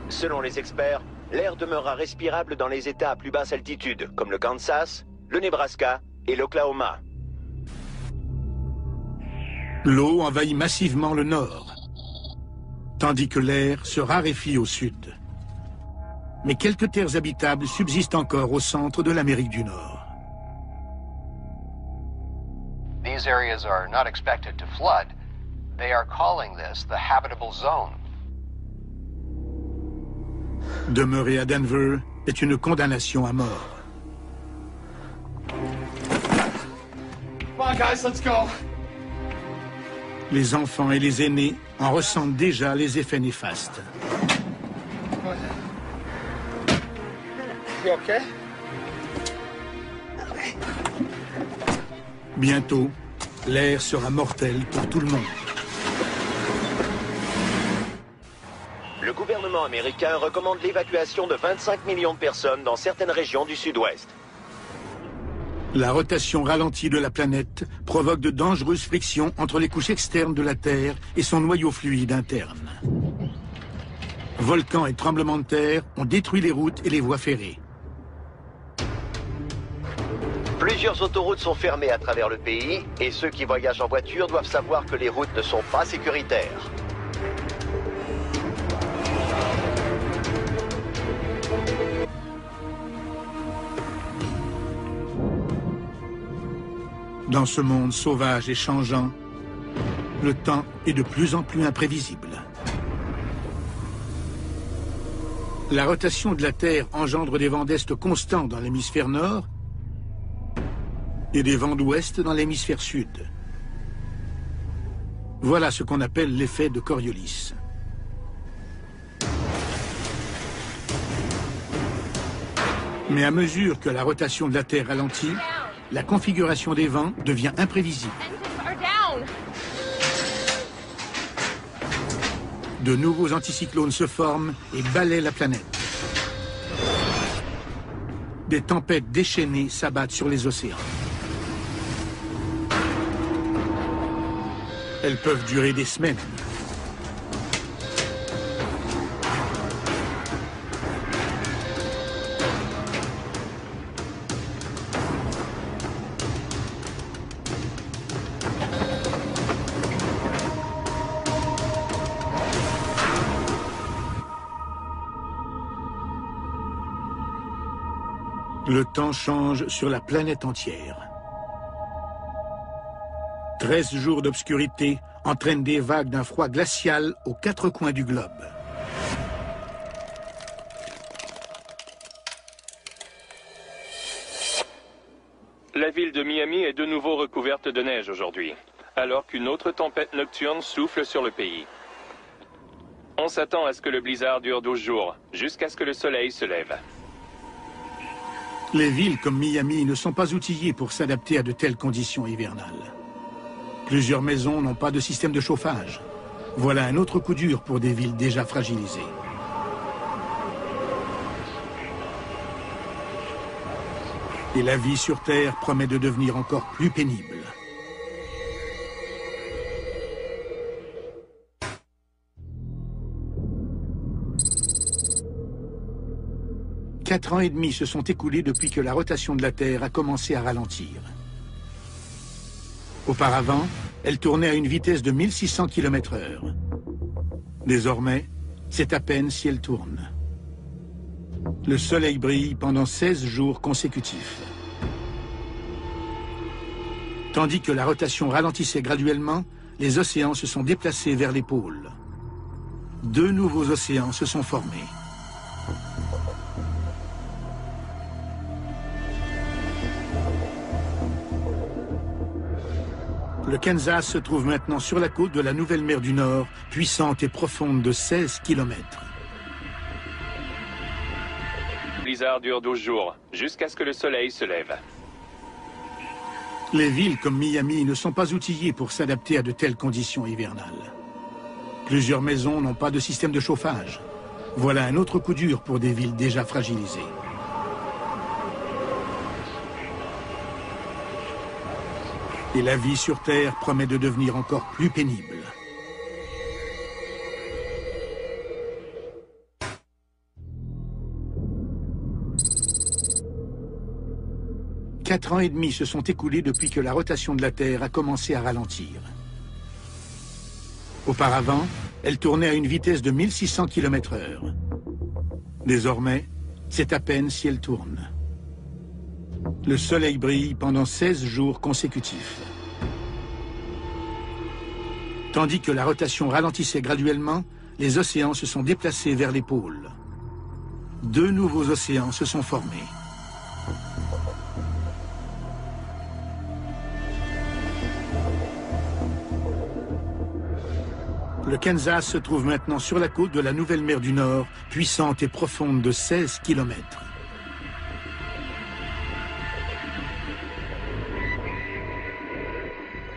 Selon les experts, l'air demeurera respirable dans les États à plus basse altitude, comme le Kansas, le Nebraska et l'Oklahoma. L'eau envahit massivement le nord, tandis que l'air se raréfie au sud. Mais quelques terres habitables subsistent encore au centre de l'Amérique du Nord. These areas are not expected to flood. They are calling this the habitable zone. Demeurer à Denver est une condamnation à mort. Come on, guys, let's go. Les enfants et les aînés en ressentent déjà les effets néfastes. You okay? Bientôt, l'air sera mortel pour tout le monde. Le gouvernement américain recommande l'évacuation de 25 millions de personnes dans certaines régions du sud-ouest. La rotation ralentie de la planète provoque de dangereuses frictions entre les couches externes de la Terre et son noyau fluide interne. Volcans et tremblements de terre ont détruit les routes et les voies ferrées. Plusieurs autoroutes sont fermées à travers le pays et ceux qui voyagent en voiture doivent savoir que les routes ne sont pas sécuritaires. Dans ce monde sauvage et changeant, le temps est de plus en plus imprévisible. La rotation de la Terre engendre des vents d'est constants dans l'hémisphère nord et des vents d'ouest dans l'hémisphère sud. Voilà ce qu'on appelle l'effet de Coriolis. Mais à mesure que la rotation de la Terre ralentit, la configuration des vents devient imprévisible. De nouveaux anticyclones se forment et balaient la planète. Des tempêtes déchaînées s'abattent sur les océans. Elles peuvent durer des semaines. Le temps change sur la planète entière. 13 jours d'obscurité entraînent des vagues d'un froid glacial aux 4 coins du globe. La ville de Miami est de nouveau recouverte de neige aujourd'hui, alors qu'une autre tempête nocturne souffle sur le pays. On s'attend à ce que le blizzard dure 12 jours, jusqu'à ce que le soleil se lève. Les villes comme Miami ne sont pas outillées pour s'adapter à de telles conditions hivernales. Plusieurs maisons n'ont pas de système de chauffage. Voilà un autre coup dur pour des villes déjà fragilisées. Et la vie sur Terre promet de devenir encore plus pénible. Quatre ans et demi se sont écoulés depuis que la rotation de la Terre a commencé à ralentir. Auparavant, elle tournait à une vitesse de 1600 km/h. Désormais, c'est à peine si elle tourne. Le soleil brille pendant 16 jours consécutifs. Tandis que la rotation ralentissait graduellement, les océans se sont déplacés vers les pôles. 2 nouveaux océans se sont formés. Le Kansas se trouve maintenant sur la côte de la Nouvelle Mer du Nord, puissante et profonde de 16 km. Le blizzard dure 12 jours, jusqu'à ce que le soleil se lève. Les villes comme Miami ne sont pas outillées pour s'adapter à de telles conditions hivernales. Plusieurs maisons n'ont pas de système de chauffage. Voilà un autre coup dur pour des villes déjà fragilisées. Et la vie sur Terre promet de devenir encore plus pénible. Quatre ans et demi se sont écoulés depuis que la rotation de la Terre a commencé à ralentir. Auparavant, elle tournait à une vitesse de 1600 km/h. Désormais, c'est à peine si elle tourne. Le soleil brille pendant 16 jours consécutifs. Tandis que la rotation ralentissait graduellement, les océans se sont déplacés vers les pôles. 2 nouveaux océans se sont formés. Le Kansas se trouve maintenant sur la côte de la Nouvelle Mer du Nord, puissante et profonde de 16 km.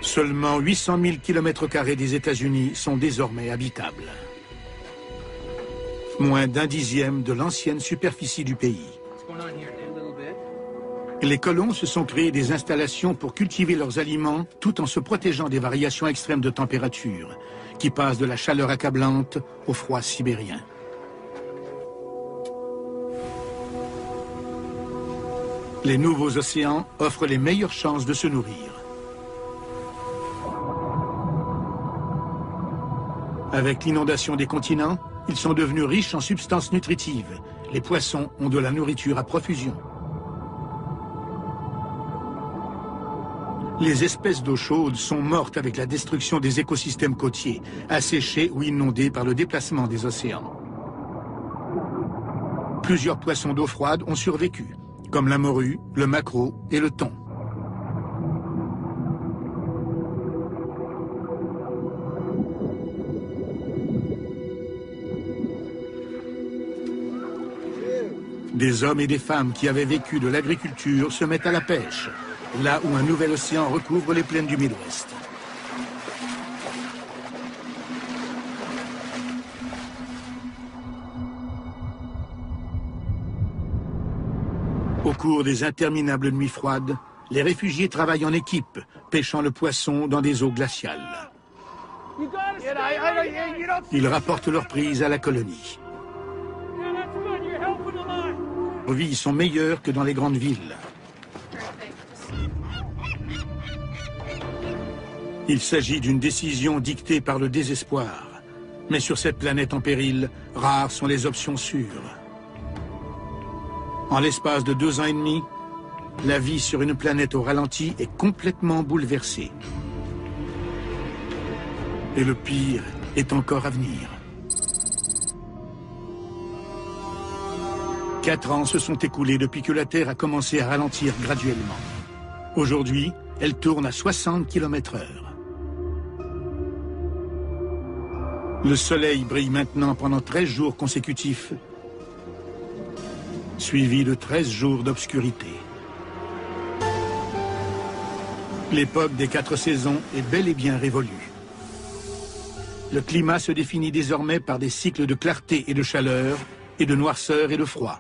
Seulement 800 000 km² des États-Unis sont désormais habitables. Moins d'un dixième de l'ancienne superficie du pays. Les colons se sont créés des installations pour cultiver leurs aliments tout en se protégeant des variations extrêmes de température qui passent de la chaleur accablante au froid sibérien. Les nouveaux océans offrent les meilleures chances de se nourrir. Avec l'inondation des continents, ils sont devenus riches en substances nutritives. Les poissons ont de la nourriture à profusion. Les espèces d'eau chaude sont mortes avec la destruction des écosystèmes côtiers, asséchés ou inondés par le déplacement des océans. Plusieurs poissons d'eau froide ont survécu, comme la morue, le maquereau et le thon. Des hommes et des femmes qui avaient vécu de l'agriculture se mettent à la pêche, là où un nouvel océan recouvre les plaines du Midwest. Au cours des interminables nuits froides, les réfugiés travaillent en équipe, pêchant le poisson dans des eaux glaciales. Ils rapportent leur prise à la colonie. Les vies sont meilleures que dans les grandes villes. Il s'agit d'une décision dictée par le désespoir. Mais sur cette planète en péril, rares sont les options sûres. En l'espace de 2 ans et demi, la vie sur une planète au ralenti est complètement bouleversée. Et le pire est encore à venir. 4 ans se sont écoulés depuis que la Terre a commencé à ralentir graduellement. Aujourd'hui, elle tourne à 60 km/h. Le soleil brille maintenant pendant 13 jours consécutifs, suivi de 13 jours d'obscurité. L'époque des 4 saisons est bel et bien révolue. Le climat se définit désormais par des cycles de clarté et de chaleur, et de noirceur et de froid.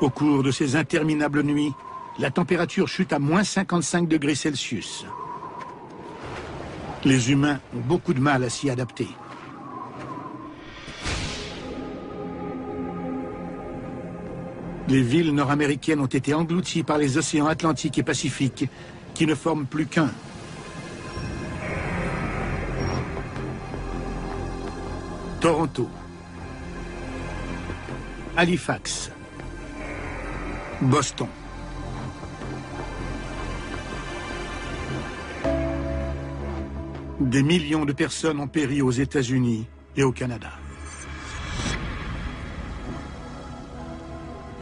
Au cours de ces interminables nuits, la température chute à moins 55 degrés Celsius. Les humains ont beaucoup de mal à s'y adapter. Les villes nord-américaines ont été englouties par les océans Atlantique et Pacifique, qui ne forment plus qu'un. Toronto, Halifax, Boston. Des millions de personnes ont péri aux États-Unis et au Canada.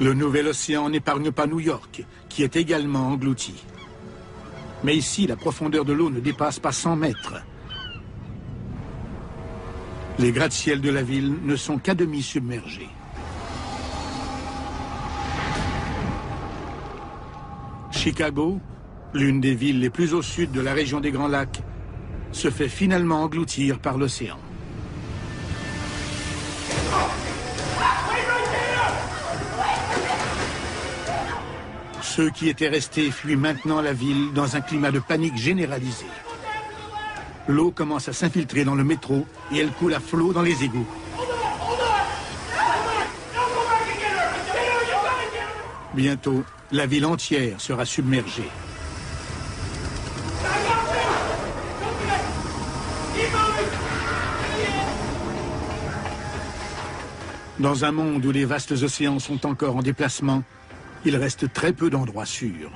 Le nouvel océan n'épargne pas New York, qui est également englouti. Mais ici, la profondeur de l'eau ne dépasse pas 100 mètres. Les gratte-ciels de la ville ne sont qu'à demi submergés. Chicago, l'une des villes les plus au sud de la région des Grands Lacs, se fait finalement engloutir par l'océan. Ceux qui étaient restés fuient maintenant la ville dans un climat de panique généralisé. L'eau commence à s'infiltrer dans le métro et elle coule à flot dans les égouts. Bientôt, la ville entière sera submergée. Dans un monde où les vastes océans sont encore en déplacement, il reste très peu d'endroits sûrs.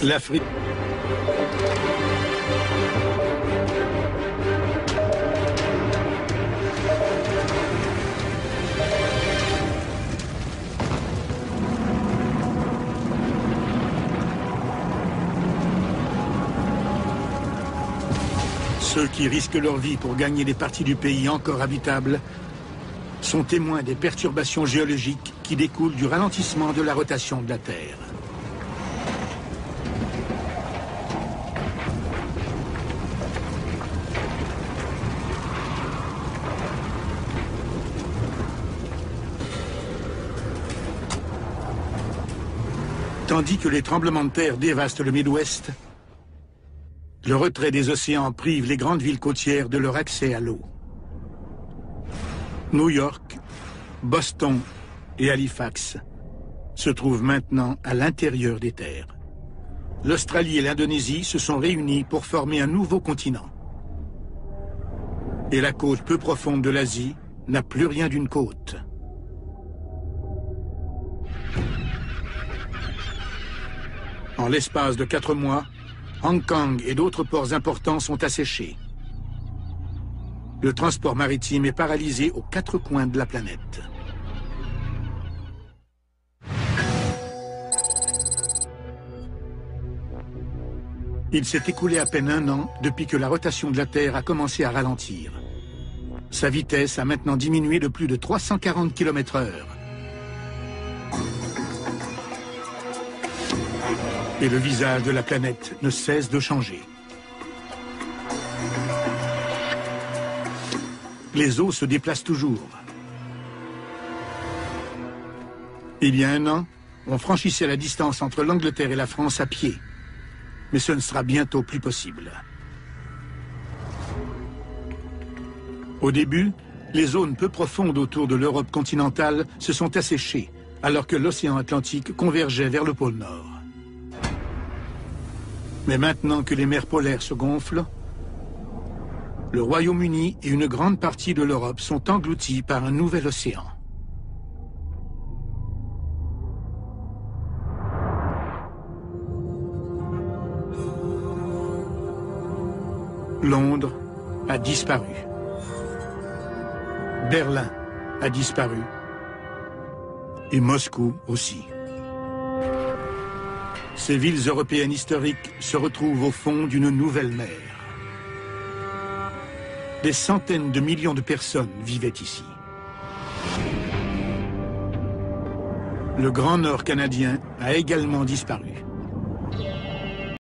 L'Afrique. Ceux qui risquent leur vie pour gagner des parties du pays encore habitables sont témoins des perturbations géologiques qui découlent du ralentissement de la rotation de la Terre. Tandis que les tremblements de terre dévastent le Midwest, le retrait des océans prive les grandes villes côtières de leur accès à l'eau. New York, Boston et Halifax se trouvent maintenant à l'intérieur des terres. L'Australie et l'Indonésie se sont réunis pour former un nouveau continent. Et la côte peu profonde de l'Asie n'a plus rien d'une côte. En l'espace de 4 mois, Hong Kong et d'autres ports importants sont asséchés. Le transport maritime est paralysé aux 4 coins de la planète. Il s'est écoulé à peine 1 an depuis que la rotation de la Terre a commencé à ralentir. Sa vitesse a maintenant diminué de plus de 340 km/h. Et le visage de la planète ne cesse de changer. Les eaux se déplacent toujours. Il y a 1 an, on franchissait la distance entre l'Angleterre et la France à pied. Mais ce ne sera bientôt plus possible. Au début, les zones peu profondes autour de l'Europe continentale se sont asséchées, alors que l'océan Atlantique convergeait vers le pôle Nord. Mais maintenant que les mers polaires se gonflent, le Royaume-Uni et une grande partie de l'Europe sont engloutis par un nouvel océan. Londres a disparu. Berlin a disparu. Et Moscou aussi. Ces villes européennes historiques se retrouvent au fond d'une nouvelle mer. Des centaines de millions de personnes vivaient ici. Le Grand Nord canadien a également disparu.